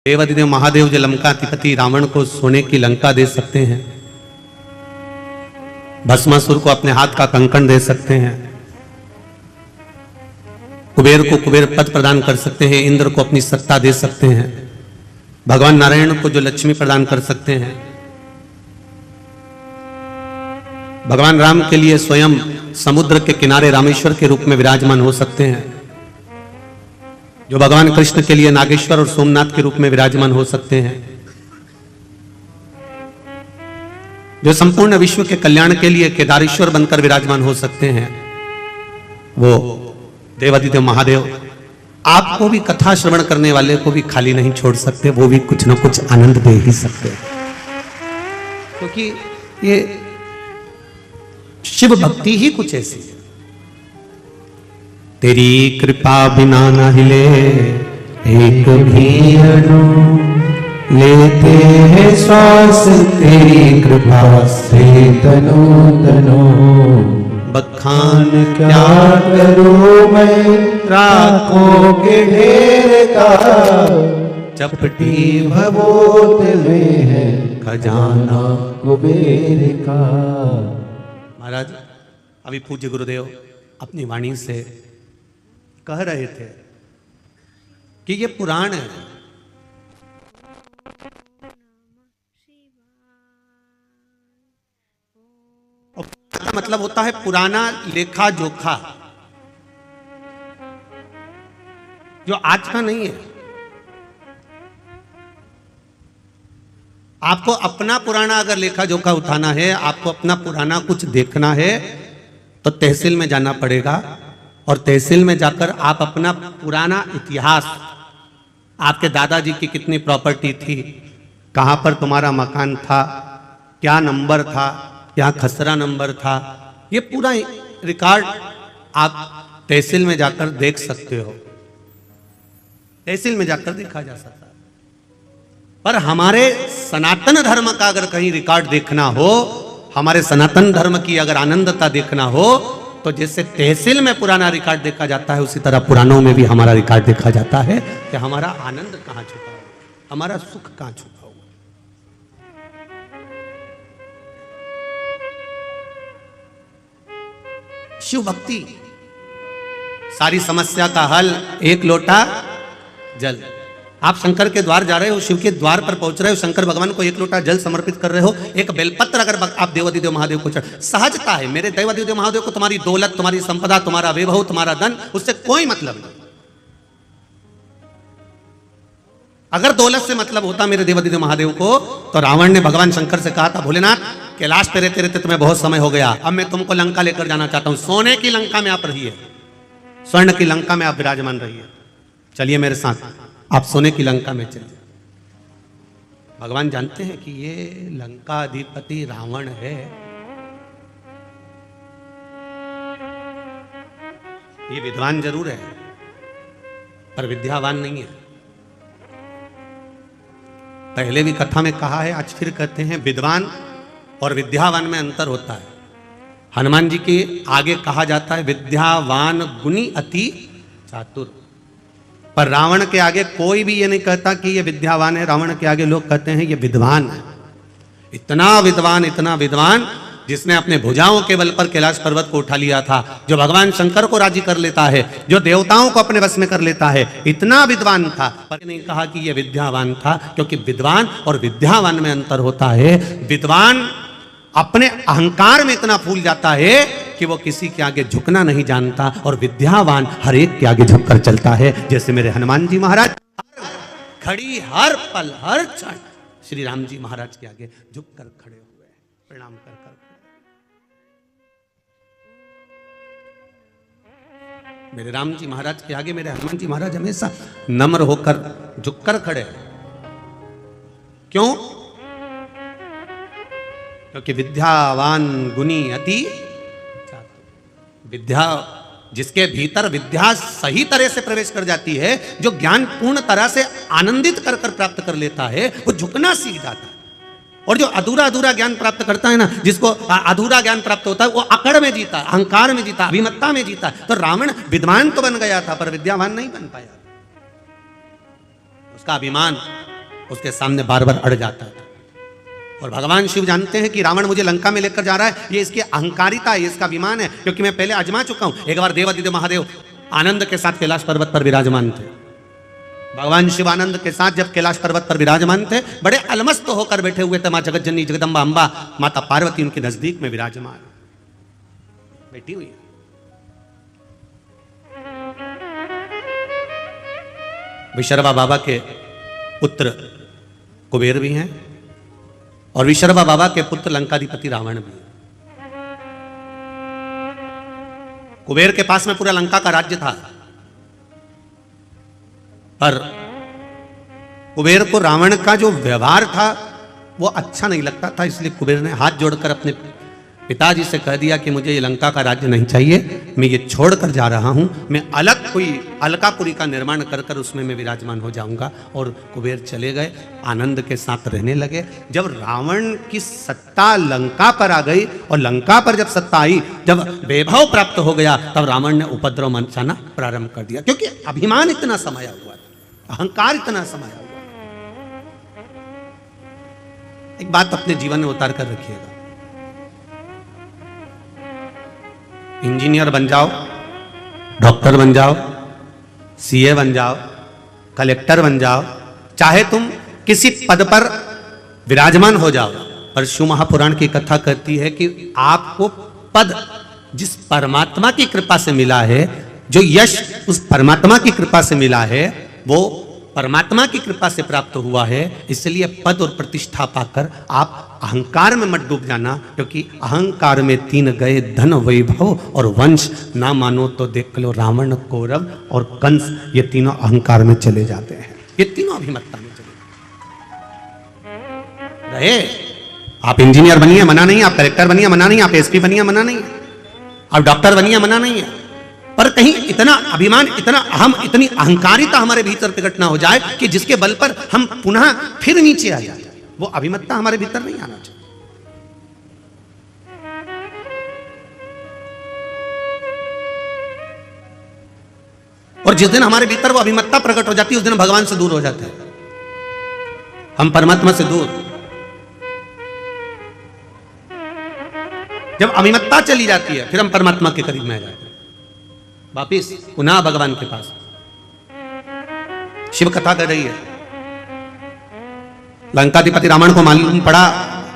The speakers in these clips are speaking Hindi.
देवाधिदेव महादेव जो लंकाधिपति रावण को सोने की लंका दे सकते हैं, भस्मासुर को अपने हाथ का कंकण दे सकते हैं, कुबेर को कुबेर पद प्रदान कर सकते हैं, इंद्र को अपनी सत्ता दे सकते हैं, भगवान नारायण को जो लक्ष्मी प्रदान कर सकते हैं, भगवान राम के लिए स्वयं समुद्र के किनारे रामेश्वर के रूप में विराजमान हो सकते हैं, जो भगवान कृष्ण के लिए नागेश्वर और सोमनाथ के रूप में विराजमान हो सकते हैं, जो संपूर्ण विश्व के कल्याण के लिए केदारेश्वर बनकर विराजमान हो सकते हैं, वो देवाधिदेव महादेव आपको भी, कथा श्रवण करने वाले को भी खाली नहीं छोड़ सकते, वो भी कुछ ना कुछ आनंद दे ही सकते हैं, क्योंकि ये शिव भक्ति ही कुछ ऐसी है। तेरी कृपा बिना न हिले एक भी अणु, लेते हैं श्वास तेरी कृपा से तनो तनो, बखान क्या करूं मैं राखों के ढेर का, चपटी भवोत में है खजाना कुबेर का। महाराज अभी पूज्य गुरुदेव अपनी वाणी से कह रहे थे कि ये पुराण है, और मतलब होता है पुराना लेखा जोखा, जो आज का नहीं है। आपको अपना पुराना अगर लेखा जोखा उठाना है, आपको अपना पुराना कुछ देखना है, तो तहसील में जाना पड़ेगा, और तहसील में जाकर आप अपना पुराना इतिहास, आपके दादाजी की कितनी प्रॉपर्टी थी, कहां पर तुम्हारा मकान था, क्या नंबर था, क्या खसरा नंबर था, ये पूरा रिकॉर्ड आप तहसील में जाकर देख सकते हो, तहसील में जाकर देखा जा सकता है। पर हमारे सनातन धर्म का अगर कहीं रिकॉर्ड देखना हो, हमारे सनातन धर्म की अगर आनंदता देखना हो, तो जैसे तहसील में पुराना रिकॉर्ड देखा जाता है, उसी तरह पुराणों में भी हमारा रिकॉर्ड देखा जाता है कि हमारा आनंद कहां छुपा हुआ, हमारा सुख कहां छुपा हुआ। शिव भक्ति सारी समस्या का हल, एक लोटा जल। आप शंकर के द्वार जा रहे हो, शिव के द्वार पर पहुंच रहे हो, शंकर भगवान को एक लोटा जल समर्पित कर रहे हो, एक बेलपत्र अगर आप देवाधिदेव महादेव को चढ़, सहजता है मेरे देवाधिदेव महादेव को तुम्हारी दौलत, तुम्हारी संपदा, तुम्हारा वैभव, तुम्हारा धन, उससे कोई मतलब नहीं। अगर दौलत से मतलब होता मेरे देवाधिदेव महादेव को, तो रावण ने भगवान शंकर से कहा था, भोलेनाथ कैलाश पे रहते रहते तुम्हें बहुत समय हो गया, अब मैं तुमको लंका लेकर जाना चाहता हूं, सोने की लंका में आप रहिए, स्वर्ण की लंका में आप विराजमान रहिए, चलिए मेरे साथ, आप सोने की लंका में चलिए। भगवान जानते हैं कि ये लंका अधिपति रावण है, ये विद्वान जरूर है पर विद्यावान नहीं है। पहले भी कथा में कहा है, आज फिर कहते हैं, विद्वान और विद्यावान में अंतर होता है। हनुमान जी के आगे कहा जाता है विद्यावान गुणी अति चातुर, पर रावण के आगे कोई भी ये नहीं कहता कि ये विद्यावान है, रावण के आगे लोग कहते हैं ये विद्वान है। इतना विद्वान जिसने अपने भुजाओं के बल पर कैलाश पर्वत को उठा लिया था, जो भगवान शंकर को राजी कर लेता है, जो देवताओं को अपने वश में कर लेता है, इतना विद्वान था, पर नहीं कहा कि ये विद्यावान था, क्योंकि विद्वान और विद्यावान में अंतर होता है। विद्वान अपने अहंकार में इतना फूल जाता है कि वो किसी के आगे झुकना नहीं जानता, और विद्यावान हर एक के आगे झुककर चलता है। जैसे मेरे हनुमान जी महाराज हर घड़ी, हर पल, हर क्षण श्री राम जी महाराज के आगे झुककर खड़े हुए, प्रणाम कर कर। मेरे राम जी महाराज के आगे मेरे हनुमान जी महाराज हमेशा नम्र होकर झुककर खड़े। क्यों? क्योंकि विद्यावान गुणी अति चातुर। विद्या जिसके भीतर विद्या सही तरह से प्रवेश कर जाती है, जो ज्ञान पूर्ण तरह से आनंदित कर कर प्राप्त कर लेता है, वो झुकना सीख जाता है। और जो अधूरा अधूरा ज्ञान प्राप्त करता है ना, जिसको अधूरा ज्ञान प्राप्त होता है, वो अकड़ में जीता, अहंकार में जीता, अभिमत्ता में जीता। तो रावण विद्वान तो बन गया था पर विद्यावान नहीं बन पाया। उसका अभिमान उसके सामने बार बार अड़ जाता था। और भगवान शिव जानते हैं कि रावण मुझे लंका में लेकर जा रहा है, ये इसकी अहंकारिता है, ये इसका अभिमान है, क्योंकि मैं पहले आजमा चुका हूं। एक बार देवादिदेव महादेव आनंद के साथ कैलाश पर्वत पर विराजमान थे। भगवान शिव आनंद के साथ जब कैलाश पर्वत पर विराजमान थे, बड़े अलमस्त होकर बैठे हुए थे। मां जगत जननी जगदम्बा अंबा माता पार्वती उनके नजदीक में विराजमान बैठी हुई। विशर्वा बाबा के पुत्र कुबेर भी हैं और विशर्वा बाबा के पुत्र लंकाधिपति रावण भी हैं। कुबेर के पास में पूरा लंका का राज्य था, पर कुबेर को रावण का जो व्यवहार था वो अच्छा नहीं लगता था, इसलिए कुबेर ने हाथ जोड़कर अपने पिताजी से कह दिया कि मुझे ये लंका का राज्य नहीं चाहिए, मैं ये छोड़कर जा रहा हूं, मैं अलग कोई अलकापुरी का निर्माण कर कर उसमें मैं विराजमान हो जाऊंगा। और कुबेर चले गए, आनंद के साथ रहने लगे। जब रावण की सत्ता लंका पर आ गई और लंका पर जब सत्ता आई, जब वैभव प्राप्त हो गया, तब रावण ने उपद्रव मचाना प्रारंभ कर दिया, क्योंकि अभिमान इतना समाया हुआ था, अहंकार इतना समाया हुआ। एक बात अपने जीवन में उतार कर रखिएगा, इंजीनियर बन जाओ, डॉक्टर बन जाओ, सीए बन जाओ, कलेक्टर बन जाओ, चाहे तुम किसी पद पर विराजमान हो जाओ, पर शिव महापुराण की कथा कहती है कि आपको पद जिस परमात्मा की कृपा से मिला है, जो यश उस परमात्मा की कृपा से मिला है, वो परमात्मा की कृपा से प्राप्त हुआ है। इसलिए पद और प्रतिष्ठा पाकर आप अहंकार में मत डूब जाना, क्योंकि अहंकार में 3 गए, धन वैभव और वंश। ना मानो तो देख लो रावण, कौरव और कंस, ये तीनों अहंकार में चले जाते हैं, ये तीनों अभिमत्ता में चले रहे। आप इंजीनियर बनिए, मना नहीं, आप कलेक्टर बनिए, मना नहीं, आप एसपी बनिए, मना नहीं, आप डॉक्टर बनिए, मना नहीं है, पर कहीं इतना अभिमान, इतना अहम, इतनी अहंकारिता हमारे भीतर प्रकट ना हो जाए कि जिसके बल पर हम पुनः फिर नीचे आ जाए। वो अभिमत्ता हमारे भीतर नहीं आना चाहिए। और जिस दिन हमारे भीतर वो अभिमत्ता प्रकट हो जाती है, उस दिन भगवान से दूर हो जाते हैं, हम परमात्मा से दूर। जब अभिमत्ता चली जाती है, फिर हम परमात्मा के करीब में आ जाते हैं, वापिस पुनः भगवान के पास। शिव कथा कर रही है, लंकाधिपति रावण को मालूम पड़ा,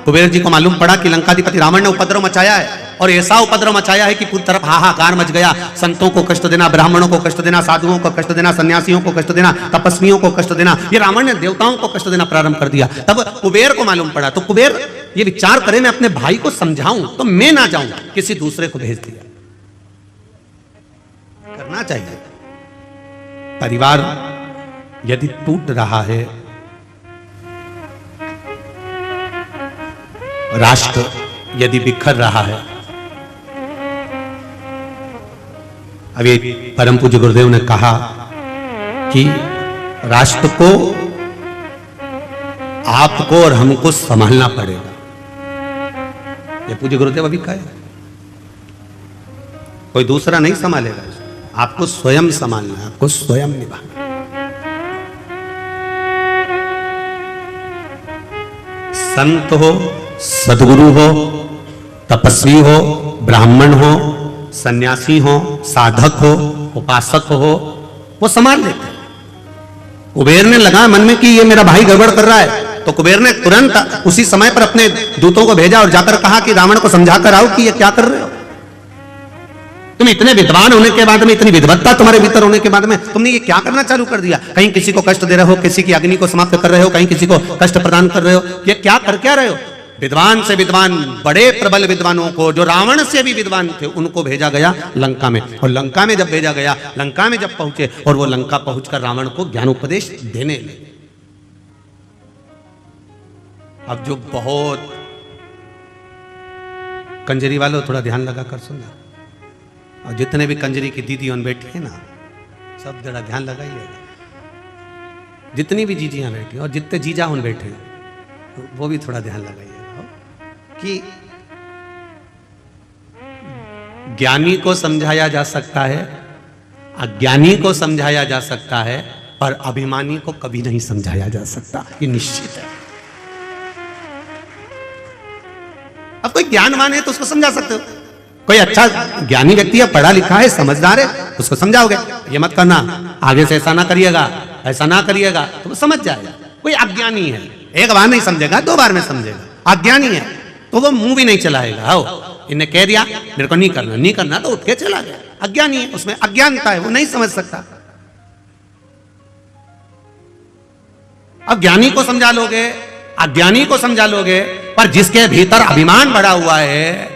कुबेर जी को मालूम पड़ा कि लंकाधिपति रावण ने उपद्रव मचाया है, और ऐसा उपद्रव मचाया है कि पूरी तरफ हाहाकार मच गया। संतों को कष्ट देना, ब्राह्मणों को कष्ट देना, साधुओं को कष्ट देना, सन्यासियों को कष्ट देना, तपस्वियों को कष्ट देना, ये रावण ने देवताओं को कष्ट देना प्रारंभ कर दिया। तब कुबेर को मालूम पड़ा, तो कुबेर ये विचार करे, मैं अपने भाई को समझाऊं तो मैं ना जाऊं, किसी दूसरे को भेज दिया। करना चाहिए। परिवार यदि टूट रहा है, राष्ट्र यदि बिखर रहा है, अभी परम पूज्य गुरुदेव ने कहा कि राष्ट्र को आपको और हमको संभालना पड़ेगा। ये पूज्य गुरुदेव अभी कहे, कोई दूसरा नहीं संभालेगा, आपको स्वयं संभालना है, आपको स्वयं निभाना। संत हो, सदगुरु हो, तपस्वी हो, ब्राह्मण हो, सन्यासी हो, साधक हो, उपासक हो, वो संभाल लेते हैं। कुबेर ने लगा मन में कि ये मेरा भाई गड़बड़ कर रहा है, तो कुबेर ने तुरंत उसी समय पर अपने दूतों को भेजा और जाकर कहा कि रावण को समझा कर आओ कि ये क्या कर रहे हो। तुम इतने विद्वान होने के बाद में, इतनी विद्वत्ता तुम्हारे भीतर होने के बाद में, तुमने ये क्या करना चालू कर दिया? कहीं किसी को कष्ट दे रहे हो, किसी की अग्नि को समाप्त कर रहे हो, कहीं किसी को कष्ट प्रदान कर रहे हो, ये क्या कर क्या रहे हो? विद्वान से विद्वान, बड़े प्रबल विद्वानों को, जो रावण से भी विद्वान थे, उनको भेजा गया लंका में। और लंका में जब भेजा गया, लंका में जब पहुंचे, और वो लंका पहुंचकर रावण को ज्ञानोपदेश देने लगे। अब जो बहुत कंजरी वालों, थोड़ा ध्यान लगा कर सुनना, और जितने भी कंजरी की दीदी उन बैठी है ना, सब जरा ध्यान लगाइएगा। जितनी भी जीजियां बैठी और जितने जीजा उन बैठे, वो भी थोड़ा ध्यान लगाइएगा कि ज्ञानी को समझाया जा सकता है, अज्ञानी को समझाया जा सकता है, पर अभिमानी को कभी नहीं समझाया जा सकता, ये निश्चित है। अब कोई ज्ञानवान है तो उसको समझा सकते हो, कोई अच्छा ज्ञानी व्यक्ति है, पढ़ा लिखा है, समझदार है, उसको समझाओगे ये मत करना, आगे से ऐसा ना करिएगा, ऐसा ना करिएगा, तो वो समझ जाएगा। कोई अज्ञानी है, एक बार नहीं समझेगा, 2 बार में समझेगा। अज्ञानी है तो वो मुंह भी नहीं चलाएगा। हो इन्हें कह दिया मेरे को नहीं करना, नहीं करना तो उठ के चला गया। अज्ञानी है, उसमें अज्ञानता है, वो नहीं समझ सकता। अब ज्ञानी को समझा लोगे, अज्ञानी को समझा लोगे, पर जिसके भीतर अभिमान भरा हुआ है,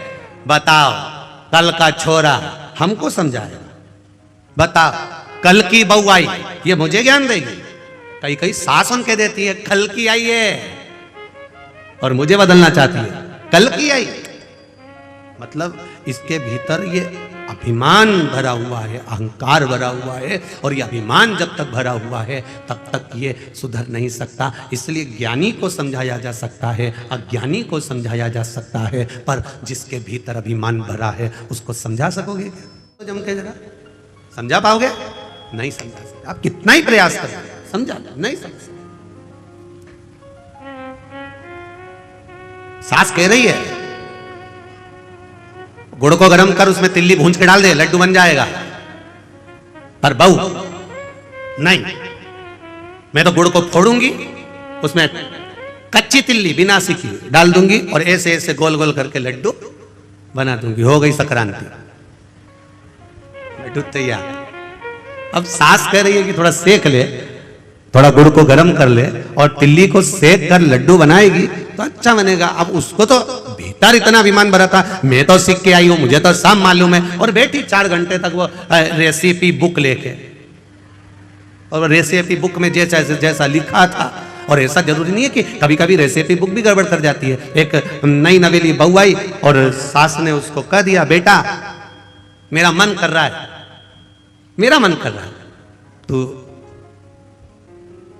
बताओ कल का छोरा हमको समझाएगा, बताओ कल की बहू आई ये मुझे ज्ञान देगी। कई कई सास उनके देती है कल की आई है और मुझे बदलना चाहती है, कल की आई। मतलब इसके भीतर ये अभिमान भरा हुआ है, अहंकार भरा हुआ है, और ये अभिमान जब तक भरा हुआ है तब तक ये सुधर नहीं सकता। इसलिए ज्ञानी को समझाया जा सकता है, अज्ञानी को समझाया जा सकता है, पर जिसके भीतर अभिमान भरा है उसको समझा सकोगे तो जम के जरा समझा पाओगे? नहीं समझा सकते। आप कितना ही प्रयास करें समझा नहीं समझ सकते। सास कह रही है गुड़ को गर्म कर उसमें तिल्ली भूंज के डाल दे, लड्डू बन जाएगा, पर बहू नहीं, मैं तो गुड़ को फोड़ूंगी, उसमें कच्ची तिल्ली बिना सीखी डाल दूंगी और ऐसे ऐसे गोल गोल करके लड्डू बना दूंगी, हो गई संक्रांति, लड्डू तैयार। अब सास कह रही है कि थोड़ा सेक ले, थोड़ा गुड़ को गर्म कर ले और तिल्ली को सेक कर लड्डू बनाएगी तो अच्छा बनेगा। अब उसको तो भीतर इतना अभिमान भरा था, मैं तो सीख के आई हूं, मुझे तो सब मालूम है, और बैठी 4 घंटे तक वो रेसिपी बुक लेके, और रेसिपी बुक में जैसा जैसा लिखा था। और ऐसा जरूरी नहीं है कि कभी कभी रेसिपी बुक भी गड़बड़ कर जाती है। एक नई नवेली बहू आई और सास ने उसको कह दिया बेटा मेरा मन कर रहा है, मेरा मन कर रहा है, तो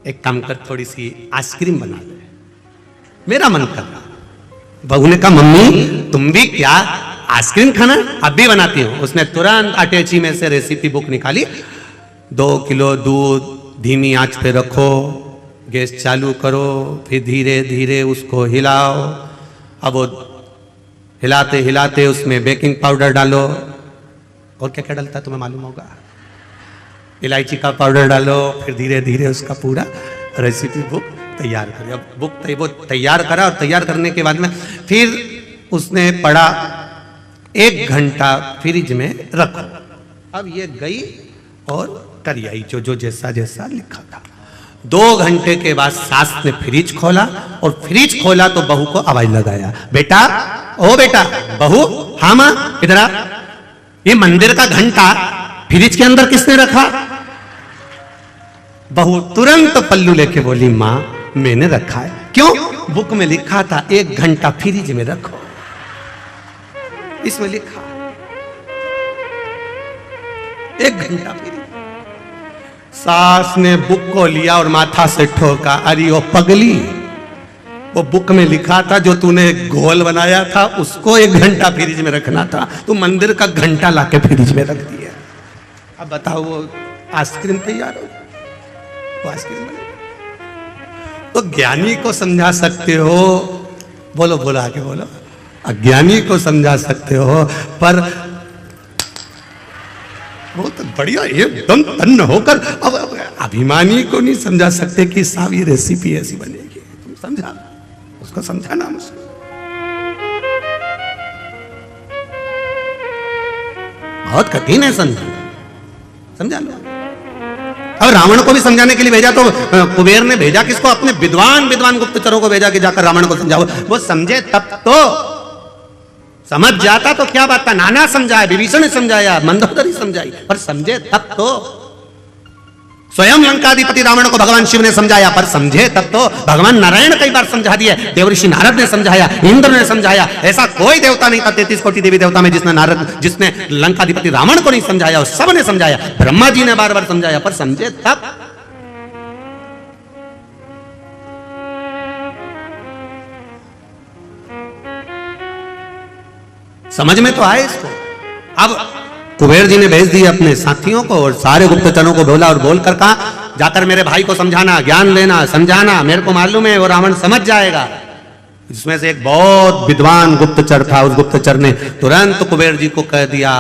एक काम कर थोड़ी सी आइसक्रीम बना ले, मेरा मन कर रहा। बहू ने कहा मम्मी तुम भी क्या आइसक्रीम खाना? अब भी बनाती हूं। उसने तुरंत अटैची में से रेसिपी बुक निकाली, 2 किलो दूध धीमी आंच पे रखो, गैस चालू करो, फिर धीरे धीरे उसको हिलाओ। अब वो हिलाते हिलाते उसमें बेकिंग पाउडर डालो, और क्या क्या डलता है तुम्हें मालूम होगा, इलायची का पाउडर डालो, फिर धीरे धीरे उसका पूरा रेसिपी बुक तैयार करें। अब बुक वो तैयार करा, और तैयार करने के बाद में फिर उसने पढ़ा 1 घंटा फ्रिज में रखो। अब ये गई और कर आई जो जैसा जैसा लिखा था। 2 घंटे के बाद सास ने फ्रिज खोला, और फ्रिज खोला तो बहू को आवाज लगाया, बेटा ओ बेटा, बहू हाँ मां इधर आ, ये मंदिर का घंटा फ्रिज के अंदर किसने रखा? बहू तुरंत पल्लू लेके बोली मां मैंने रखा है। क्यों? बुक में लिखा था 1 घंटा फ्रिज में रखो, इसमें लिखा 1 घंटा फ्रिज। सास ने बुक को लिया और माथा से ठोका, अरे वो पगली, वो बुक में लिखा था जो तूने गोल बनाया था उसको 1 घंटा फ्रिज में रखना था, तू मंदिर का घंटा लाके फ्रिज में रख दिया। अब बताओ वो आइसक्रीम तैयार हो, वो आइसक्रीम बनेगी। तो ज्ञानी को समझा सकते हो, बोलो बोलो आगे बोलो, अज्ञानी को समझा सकते हो, पर बहुत बढ़िया एकदम तन्न होकर अब अभिमानी को नहीं समझा सकते कि साहब ये रेसिपी ऐसी बनेगी। तुम समझा, उसको समझाना मुश्किल, बहुत कठिन है समझा लो। अब रावण को भी समझाने के लिए भेजा तो कुबेर ने भेजा किसको? अपने विद्वान गुप्तचरों को भेजा कि जाकर रावण को समझाओ। वो समझे तब तो, समझ जाता तो क्या बात था। नाना समझाया, विभीषण ने समझाया, मंदोदरी समझाई, पर समझे तब तो। स्वयं लंकाधिपति रावण को भगवान शिव ने समझाया, पर समझे तब तो। भगवान नारायण कई बार समझा दिए, देवऋषि नारद ने समझाया, इंद्र ने समझाया। ऐसा कोई देवता नहीं था 33 कोटि देवी देवता में जिसने लंकाधिपति रावण को नहीं समझाया, सब ने समझाया। ब्रह्मा जी ने बार बार समझाया, पर समझे तब। समझ में तो आए इसको। अब कुबेर जी ने भेज दिए अपने साथियों को और सारे गुप्तचरों को बोला और बोलकर कहा जाकर मेरे भाई को समझाना, ज्ञान देना, समझाना, मेरे को मालूम है वो रावण समझ जाएगा। इसमें से एक बहुत विद्वान गुप्तचर था, उस गुप्तचर ने तुरंत कुबेर जी को कह दिया,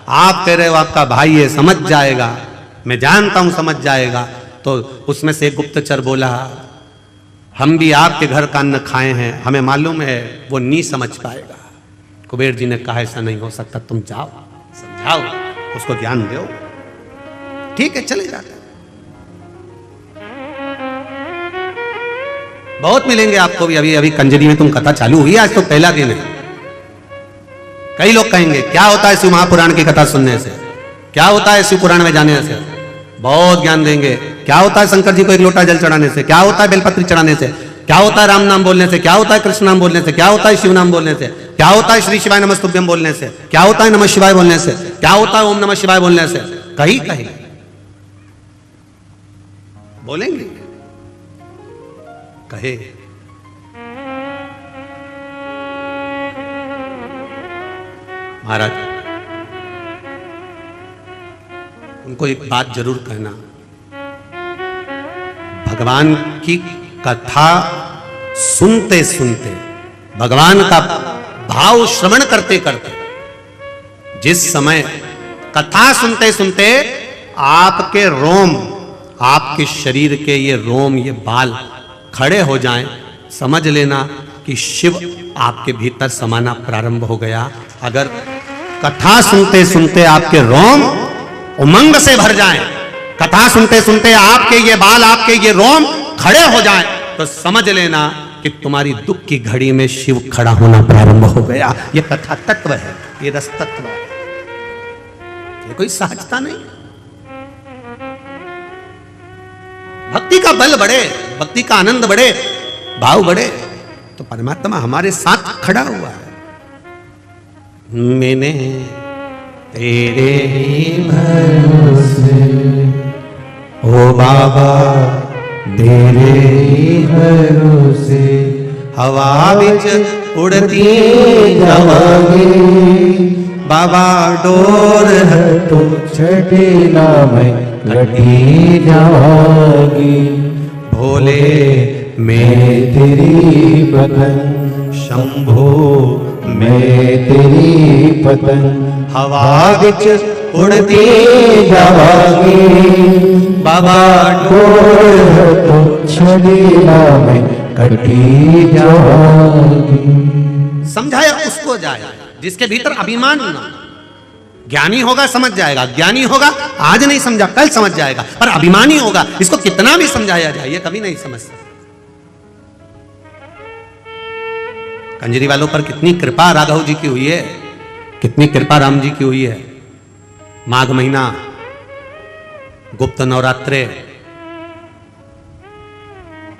आप कह रहे हो आपका भाई है, समझ जाएगा, मैं जानता हूं समझ जाएगा। तो उसमें से एक गुप्तचर बोला, हम भी आपके घर का अन्न खाए हैं, हमें मालूम है वो नहीं समझ पाएगा। कुबेर जी ने कहा ऐसा नहीं हो सकता, तुम जाओ समझाओ उसको, ज्ञान दो। ठीक है, चले जाते। बहुत मिलेंगे आपको भी। अभी कंजरी में तुम कथा चालू हुई, आज तो पहला दिन है। कई लोग कहेंगे क्या होता है शिव महापुराण की कथा सुनने से, क्या होता है शिव पुराण में जाने से, बहुत ज्ञान देंगे। क्या होता है शंकर जी को एक लोटा जल चढ़ाने से, क्या होता है बेलपत्री चढ़ाने से, क्या होता है राम नाम बोलने से, क्या होता है कृष्ण नाम बोलने से, क्या होता है शिव नाम बोलने से, क्या होता है श्री शिवाय नमस्तुभ्यम बोलने से, क्या होता है नमः शिवाय बोलने से, क्या होता है ओम नमः शिवाय बोलने से। कहीं कहीं बोलेंगे, कहे महाराज उनको एक बात जरूर कहना, भगवान की कथा सुनते सुनते, भगवान का भाव श्रवण करते करते, जिस समय कथा सुनते सुनते आपके रोम, आपके शरीर के ये रोम, ये बाल खड़े हो जाएं, समझ लेना कि शिव आपके भीतर समाना प्रारंभ हो गया। अगर कथा सुनते सुनते आपके रोम उमंग से भर जाएं, कथा सुनते सुनते आपके ये बाल, आपके ये रोम खड़े हो जाएं, तो समझ लेना कि तुम्हारी दुख की घड़ी में शिव खड़ा होना प्रारंभ हो गया। ये कथा तत्व है, ये रस तत्व है, ये कोई सहजता नहीं। भक्ति का बल बढ़े, भक्ति का आनंद बढ़े, भाव बढ़े, तो परमात्मा हमारे साथ खड़ा हुआ है। मैंने तेरे ही भरोसे, ओ बाबा तेरे ही भरोसे, हवा बिच उड़ती जावांगे, बाबा डोर है तो छठे नाम घटी जावांगी, भोले मैं तेरी पतन, शंभो मैं तेरी पतन, हवा बिच उड़ती जावांगी, बाबा डोर है तो छठे नाम घटी जावांगी। समझाया उसको जाए जिसके भीतर अभिमान ना। ज्ञानी होगा समझ जाएगा, ज्ञानी होगा आज नहीं समझा कल समझ जाएगा, पर अभिमानी होगा इसको कितना भी समझाया जाए ये कभी नहीं समझ सकता। कंजरी वालों पर कितनी कृपा राघव जी की हुई है, कितनी कृपा राम जी की हुई है। माघ महीना, गुप्त नवरात्रे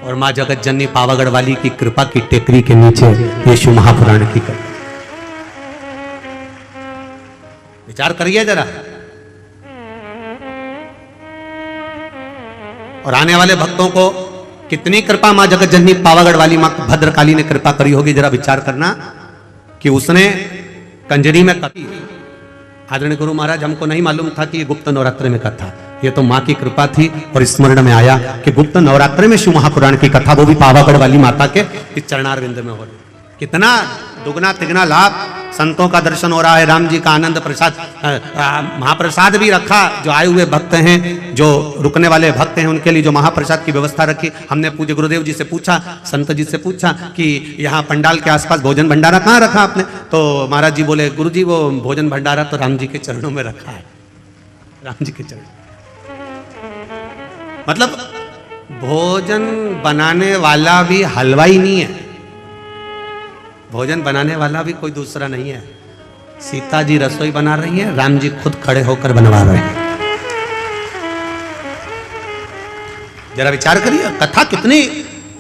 और मां जगत जननी पावागढ़ वाली की कृपा की टेकरी के नीचे ये शिव महापुराण की कथा। विचार करिए जरा। और आने वाले भक्तों को कितनी कृपा मां जगत जननी पावागढ़ वाली मां भद्रकाली ने कृपा करी होगी, जरा विचार करना कि उसने कंजरी में कथी। आदरणीय गुरु महाराज हमको नहीं मालूम था कि ये गुप्त नवरात्रि में कथा, ये तो मां की कृपा थी और स्मरण में आया कि गुप्त नवरात्रि में शिव महापुराण की कथा, वो भी पावागढ़ वाली माता के इस चरणारविंद में हो रही। कितना दुगना तिगना लाभ, संतों का दर्शन हो रहा है, राम जी का आनंद प्रसाद, महाप्रसाद भी रखा। जो आए हुए भक्त हैं, जो रुकने वाले भक्त हैं, उनके लिए जो महाप्रसाद की व्यवस्था रखी। हमने पूज्य गुरुदेव जी से पूछा, संत जी से पूछा कि यहाँ पंडाल के आसपास भोजन भंडारा कहाँ रखा आपने? तो महाराज जी बोले, गुरु जी वो भोजन भंडारा तो राम जी के चरणों में रखा है, राम जी के चरण। मतलब भोजन बनाने वाला भी हलवाई नहीं है, भोजन बनाने वाला भी कोई दूसरा नहीं है। सीता जी रसोई बना रही है, राम जी खुद खड़े होकर बनवा रहे हैं। जरा विचार करिए, कथा कितनी,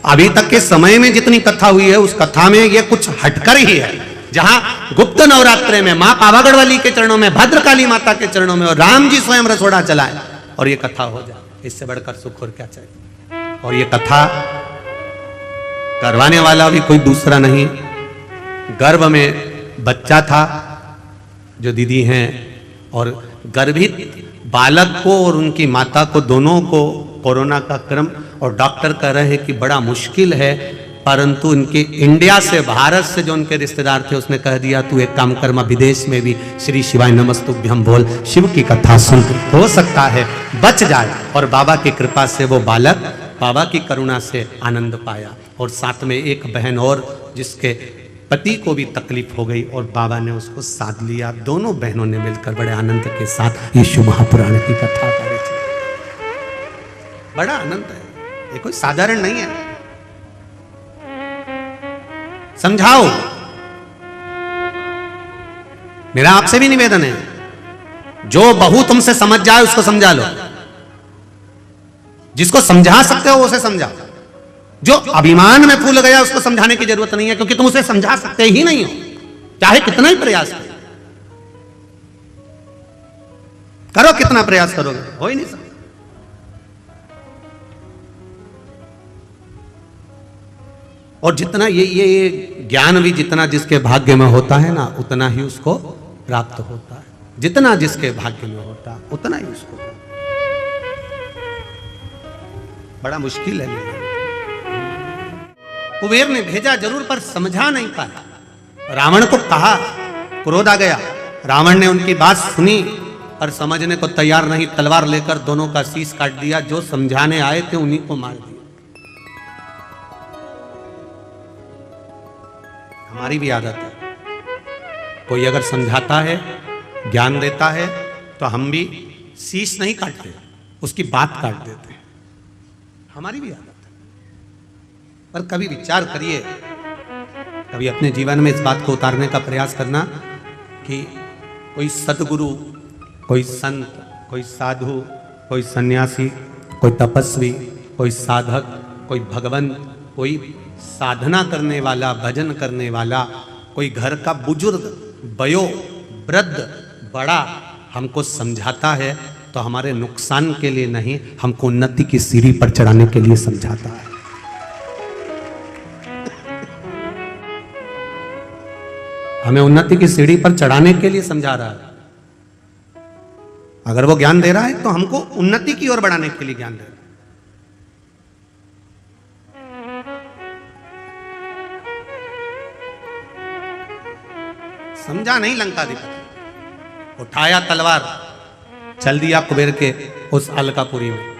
अभी तक के समय में जितनी कथा हुई है उस कथा में ये कुछ हटकर ही है। जहां गुप्त नवरात्रे में मां पावागढ़ वाली के चरणों में, भद्रकाली माता के चरणों में और राम जी स्वयं रसोड़ा चलाए और ये कथा हो जाए, इससे बढ़कर सुख और क्या चाहिए। और ये कथा करवाने वाला भी कोई दूसरा नहीं, गर्भ में बच्चा था जो दीदी हैं, और गर्भित बालक को और उनकी माता को दोनों को कोरोना का क्रम, और डॉक्टर कह रहे हैं कि बड़ा मुश्किल है, परंतु उनके इंडिया से, भारत से जो उनके रिश्तेदार थे, उसने कह दिया तू एक काम कर, विदेश में भी श्री शिवाय नमस्तुभ्यं बोल, शिव की कथा सुन, हो सकता है बच जाए। और बाबा की कृपा से वो बालक बाबा की करुणा से आनंद पाया। और साथ में एक बहन और जिसके पति को भी तकलीफ हो गई और बाबा ने उसको साध लिया। दोनों बहनों ने मिलकर बड़े आनंद के साथ यीशु महापुराण की कथा करे। बड़ा आनंद है, ये कोई साधारण नहीं है। समझाओ, मेरा आपसे भी निवेदन है, जो बहू तुमसे समझ जाए उसको समझा लो, जिसको समझा सकते हो उसे समझाओ। जो अभिमान में फूल गया उसको समझाने की जरूरत नहीं है, क्योंकि तुम उसे समझा सकते ही नहीं हो, चाहे कितना ही प्रयास करो, कितना प्रयास करोगे, हो ही नहीं सकता। और जितना ये ज्ञान भी जितना जिसके भाग्य में होता है ना, उतना ही उसको प्राप्त होता है। जितना जिसके भाग्य में होता है उतना ही उसको। बड़ा मुश्किल है। कुबेर ने भेजा जरूर, पर समझा नहीं पाया। रावण को कहा, क्रोध आ गया। रावण ने उनकी बात सुनी और समझने को तैयार नहीं, तलवार लेकर दोनों का शीश काट दिया। जो समझाने आए थे उन्हीं को मार दिया। हमारी भी आदत है, कोई अगर समझाता है, ज्ञान देता है, तो हम भी शीश नहीं काटते, उसकी बात काट देते हैं। हमारी भी आदत है। पर कभी विचार करिए, कभी अपने जीवन में इस बात को उतारने का प्रयास करना कि कोई सद्गुरु, कोई संत, कोई साधु, कोई सन्यासी, कोई तपस्वी, कोई साधक, कोई भगवंत, कोई साधना करने वाला, भजन करने वाला, कोई घर का बुजुर्ग, वयो वृद्ध, बड़ा हमको समझाता है तो हमारे नुकसान के लिए नहीं, हमको उन्नति की सीढ़ी पर चढ़ाने के लिए समझाता है। हमें उन्नति की सीढ़ी पर चढ़ाने के लिए समझा रहा है। अगर वो ज्ञान दे रहा है तो हमको उन्नति की ओर बढ़ाने के लिए ज्ञान दे रहा है। समझा नहीं लंकाधिपति, उठाया तलवार, चल दिया कुबेर के उस अलकापुरी में,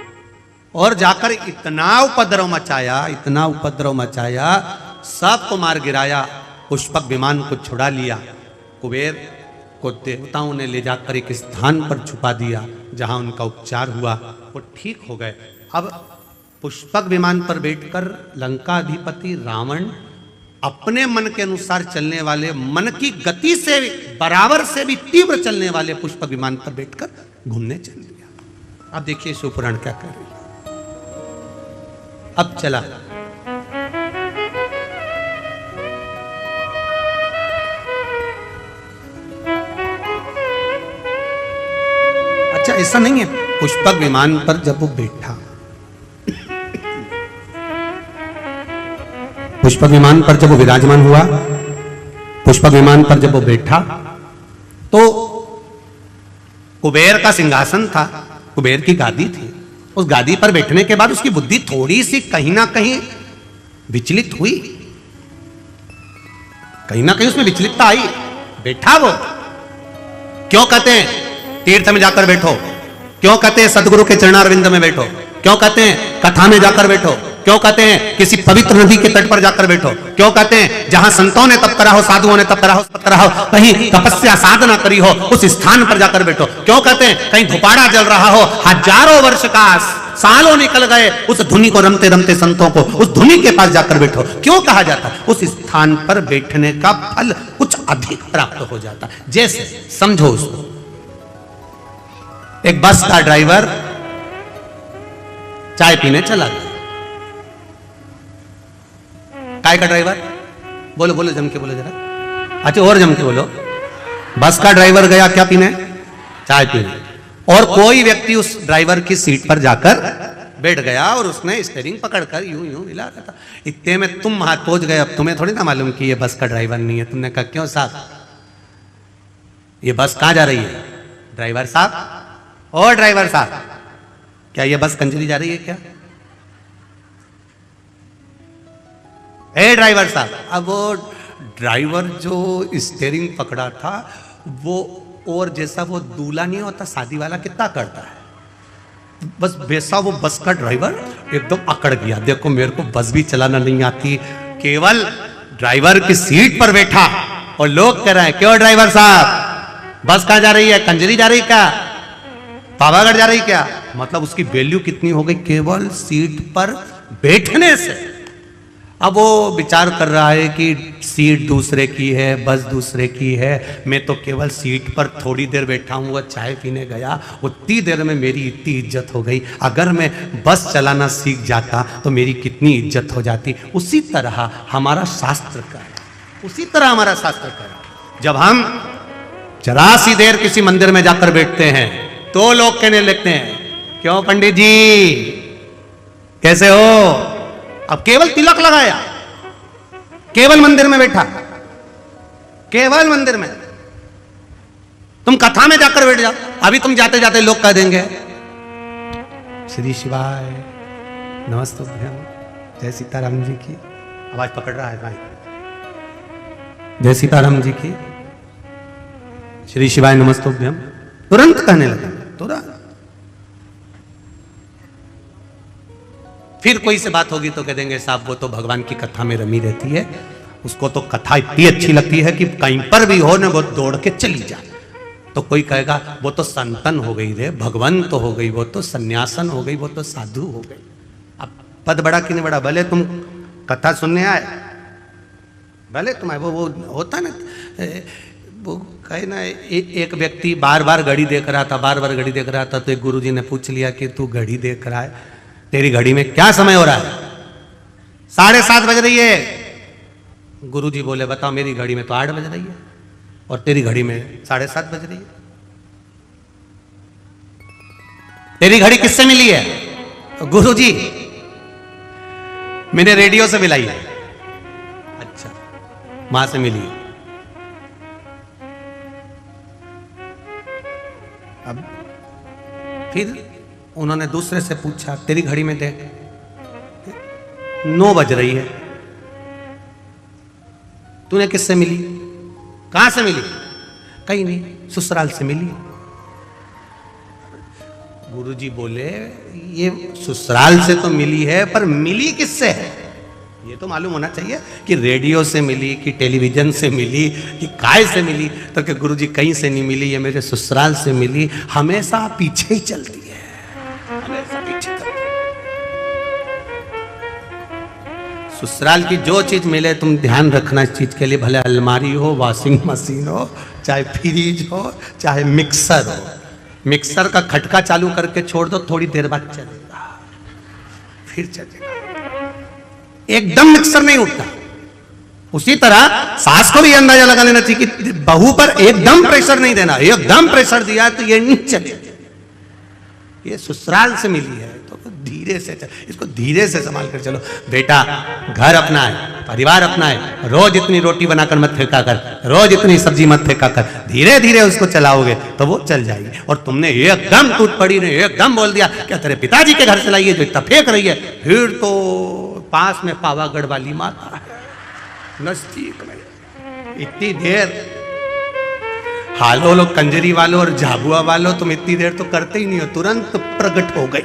और जाकर इतना उपद्रव मचाया, इतना उपद्रव मचाया, सबको मार गिराया। पुष्पक विमान को छुड़ा लिया। कुबेर को देवताओं ने ले जाकर एक स्थान पर छुपा दिया, जहां उनका उपचार हुआ, वो ठीक हो गए। अब पुष्पक विमान पर बैठकर लंकाधिपति रावण अपने मन के अनुसार चलने वाले, मन की गति से बराबर से भी तीव्र चलने वाले पुष्पक विमान पर बैठकर घूमने चल दिया। अब देखिए शिवपुराण क्या कर रही है। अब चला, अच्छा ऐसा नहीं है, पुष्पक विमान पर जब वो बैठा, पुष्पक विमान पर जब वो विराजमान हुआ, पुष्पक विमान पर जब वो बैठा, तो कुबेर का सिंहासन था, कुबेर की गादी थी। उस गादी पर बैठने के बाद उसकी बुद्धि थोड़ी सी कहीं ना कहीं विचलित हुई, कहीं ना कहीं उसमें विचलितता आई। बैठा वो, क्यों कहते हैं तीर्थ में जाकर बैठो, क्यों कहते हैं सदगुरु के चरणारविंद में बैठो, क्यों कहते हैं कथा में जाकर बैठो, क्यों कहते हैं किसी पवित्र नदी के तट पर जाकर बैठो, क्यों कहते हैं जहां संतों ने तप करा हो, साधुओं ने तप करा हो, कहीं तपस्या साधना करी हो, उस स्थान पर जाकर बैठो, क्यों कहते हैं कहीं धुपाड़ा जल रहा हो, हजारों वर्ष का, सालों निकल गए, उस धुनी को रमते रमते संतों को उस धुनी के पास जाकर बैठो, क्यों कहा जाता है? उस स्थान पर बैठने का फल कुछ अधिक प्राप्त हो जाता है। जैसे समझो उसको, एक बस का ड्राइवर चाय पीने चला गया। काय का ड्राइवर, बोलो बोलो जम के बोलो जरा, अच्छा और जम के बोलो। बस का ड्राइवर गया क्या पीने? चाय पीने। और कोई व्यक्ति उस ड्राइवर की सीट पर जाकर बैठ गया और उसने स्टीयरिंग पकड़कर यूं यूं हिला रहा था। इतने में तुम वहां पहुंच गए। अब तुम्हें थोड़ी ना मालूम कि ये बस का ड्राइवर नहीं है। तुमने कहा क्यों साहब, ये बस कहां जा रही है? ड्राइवर साहब, और ड्राइवर साहब, क्या ये बस कंजरी जा रही है क्या? ए ड्राइवर साहब, अब वो ड्राइवर जो स्टीयरिंग पकड़ा था वो, और जैसा वो दूल्हा नहीं होता शादी वाला कितना करता है, बस वैसा वो बस का ड्राइवर एकदम अकड़ गया। देखो मेरे को बस भी चलाना नहीं आती, केवल ड्राइवर की सीट पर बैठा और लोग कह रहे हैं क्यों ड्राइवर साहब बस कहां जा रही है, कंजरी जा रही क्या, पावागढ़ जा रही क्या? मतलब उसकी वैल्यू कितनी हो गई केवल सीट पर बैठने से। अब वो विचार कर रहा है कि सीट दूसरे की है, बस दूसरे की है, मैं तो केवल सीट पर थोड़ी देर बैठा हूँ, चाय पीने गया, उतनी देर में मेरी इतनी इज्जत हो गई, अगर मैं बस चलाना सीख जाता तो मेरी कितनी इज्जत हो जाती। उसी तरह हमारा शास्त्र का है, उसी तरह हमारा शास्त्र का है। जब हम जरा सी देर किसी मंदिर में जाकर बैठते हैं तो लोग कहने लगते हैं क्यों पंडित जी कैसे हो? अब केवल तिलक लगाया, केवल मंदिर में बैठा, केवल मंदिर में, तुम कथा में जाकर बैठ जाओ, अभी तुम जाते जाते लोग कह देंगे श्री शिवाय नमस्तुभ्यम, जय सीताराम जी की, आवाज पकड़ रहा है भाई, जय सीताराम जी की, श्री शिवाय नमस्तुभ्यम, तुरंत कहने लगे, तुरंत। फिर कोई से बात होगी तो कह देंगे साहब वो तो भगवान की कथा में रमी रहती है, उसको तो कथा इतनी अच्छी लगती है कि कहीं पर भी हो ना वो दौड़ के चली जाए। तो कोई कहेगा वो तो संतन हो गई रे, भगवान तो हो गई, वो तो सन्यासन हो गई, वो तो साधु हो गई। अब पद बड़ा कि नहीं बड़ा, भले तुम कथा सुनने आए, भले तुम आए, वो होता ना, वो कहे ना, एक व्यक्ति बार बार घड़ी देख रहा था, बार बार घड़ी देख रहा था, तो एक गुरुजी ने पूछ लिया कि तू घड़ी देख रहा है, तेरी घड़ी में क्या समय हो रहा है? 7:30 बज रही है। गुरुजी बोले बताओ मेरी घड़ी में तो 8 बज रही है और तेरी घड़ी में 7:30 बज रही है। तेरी घड़ी किससे मिली है? गुरुजी मैंने रेडियो से मिलाई है। अच्छा, मां से मिली है। अब फिर उन्होंने दूसरे से पूछा तेरी घड़ी में देख 9 बज रही है, तूने किससे मिली, कहां से मिली? कहीं नहीं, ससुराल से मिली। गुरुजी बोले ये ससुराल से तो मिली है पर मिली किससे है ये तो मालूम होना चाहिए कि रेडियो से मिली कि टेलीविजन से मिली कि काय से मिली। तो कि गुरुजी कहीं से नहीं मिली, ये मेरे ससुराल से मिली। हमेशा पीछे ही चलती है, हमेशा पीछे चलती है। ससुराल की जो चीज मिले तुम ध्यान रखना इस चीज के लिए, भले अलमारी हो, वॉशिंग मशीन हो, चाहे फ्रिज हो, चाहे मिक्सर हो। मिक्सर का खटका चालू करके छोड़ दो, थोड़ी देर बाद चलेगा, फिर चलेगा, एकदम मिक्सर नहीं उठता। उसी तरह सास को भी अंदाजा लगा लेना चाहिए कि बहू पर एकदम प्रेशर नहीं देना, एकदम प्रेशर दिया तो ये नहीं चलेगा। ये ससुराल से मिली है तो धीरे से इसको धीरे से संभाल कर चलो। बेटा घर अपना है, परिवार अपना है, रोज इतनी रोटी बनाकर मत फेंका कर, रोज इतनी सब्जी मत फेंका कर, धीरे धीरे उसको चलाओगे तो वो चल जाएगी। और तुमने एकदम टूट पड़ी ने एकदम बोल दिया क्या तेरे पिताजी के घर से लाई है जो इतना फेंक रही है, फिर तो पास में पावागढ़ वाली माता है नजदीक में। इतनी देर हालो लोग कंजरी वालों और झाबुआ वालों तुम इतनी देर तो करते ही नहीं हो, तुरंत प्रकट हो गई।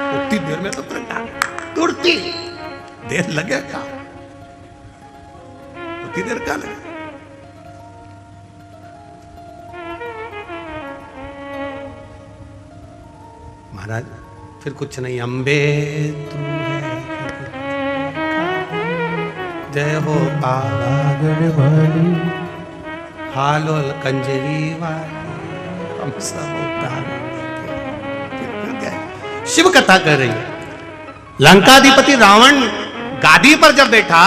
उतनी देर में तो प्रकट, तुरती देर लगेगा, उतनी देर का लगे। महाराज फिर कुछ नहीं, अम्बे तू है जय हो पावागढ़ वाली, हालोल कंजरी वाली, हम सब उतार गए। शिव कथा कर रही है। लंकाधिपति रावण गादी पर जब बैठा,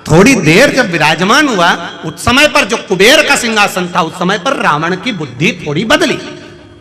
थोड़ी देर जब विराजमान हुआ, उस समय पर जो कुबेर का सिंहासन था, उस समय पर रावण की बुद्धि थोड़ी बदली।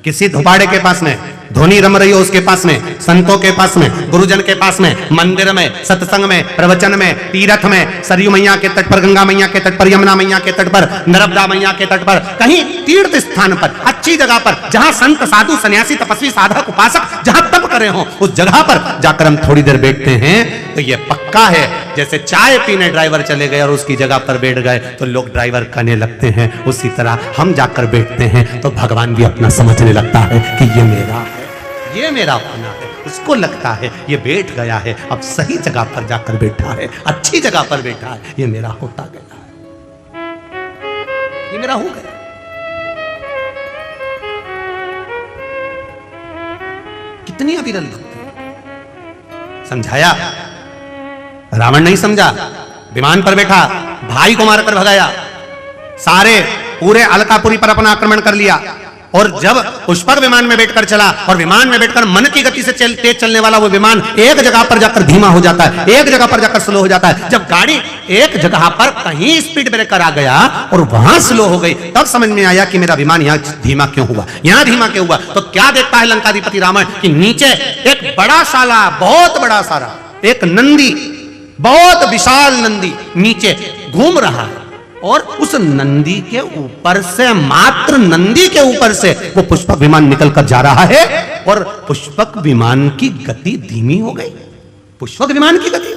किसी धुपाड़े के पास नहीं, धोनी रम रही हो उसके पास में, संतों के पास में, गुरुजन के पास में, मंदिर में, सत्संग में, प्रवचन में, तीर्थ में, सरयू मैया के तट पर, गंगा मैया के तट पर, यमुना मैया के तट पर, नर्मदा मैया के तट पर, कहीं तीर्थ स्थान पर, अच्छी जगह पर, जहां संत साधु सन्यासी तपस्वी साधक उपासक जहां तप करे हो, उस जगह पर जाकर हम थोड़ी देर बैठते हैं तो ये पक्का है। जैसे चाय पीने ड्राइवर चले गए और उसकी जगह पर बैठ गए तो लोग ड्राइवर कहने लगते हैं, उसी तरह हम जाकर बैठते हैं तो भगवान भी अपना समझने लगता है कि ये मेरा है, ये मेरा अपना है। उसको लगता है ये बैठ गया है, अब सही जगह पर जाकर बैठा है, अच्छी जगह पर बैठा है, ये मेरा होता गया है, ये मेरा हो गया। कितनी अविरल भक्ति। समझाया, रावण नहीं समझा, विमान पर बैठा, भाई को मारकर भगाया, सारे पूरे अलकापुरी पर अपना आक्रमण कर लिया। और जब पुष्पक विमान में बैठकर चला और विमान में बैठकर मन की गति से तेज चलने वाला वो विमान एक जगह पर जाकर धीमा हो जाता है, एक जगह पर जाकर स्लो हो जाता है। जब गाड़ी एक जगह पर कहीं स्पीड ब्रेकर आ गया और वहां स्लो हो गई, तब समझ में आया कि मेरा विमान यहां धीमा क्यों हुआ, यहां धीमा क्यों हुआ। तो क्या देखता है लंकाधिपति रावण कि नीचे एक बड़ा साला, बहुत बड़ा सारा एक नंदी, बहुत विशाल नंदी नीचे घूम रहा है और उस नंदी के ऊपर से, मात्र नंदी के ऊपर से वो पुष्पक विमान निकलकर जा रहा है और पुष्पक विमान की गति धीमी हो गई। पुष्पक विमान की गति,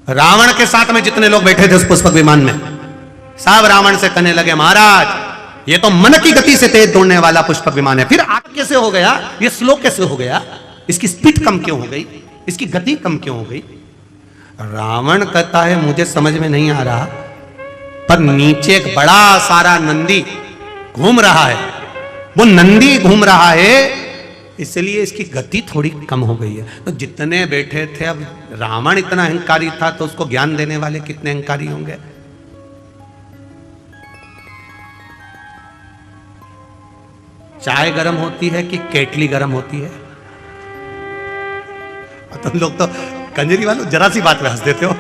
रावण के साथ में जितने लोग बैठे थे उस पुष्पक विमान में, सब रावण से कहने लगे, महाराज ये तो मन की गति से तेज दौड़ने वाला पुष्पक विमान है, फिर आगे कैसे हो गया, ये स्लो कैसे हो गया, इसकी स्पीड कम क्यों हो गई, इसकी गति कम क्यों हो गई। रावण कहता है मुझे समझ में नहीं आ रहा, पर नीचे एक बड़ा सारा नंदी घूम रहा है, वो नंदी घूम रहा है इसलिए इसकी गति थोड़ी कम हो गई है। तो जितने बैठे थे, अब रावण इतना अहंकारी था तो उसको ज्ञान देने वाले कितने अहंकारी होंगे। चाय गर्म होती है कि केटली गर्म होती है। तुम लोग तो कंजरी वालों जरा सी बात में हंस देते हो,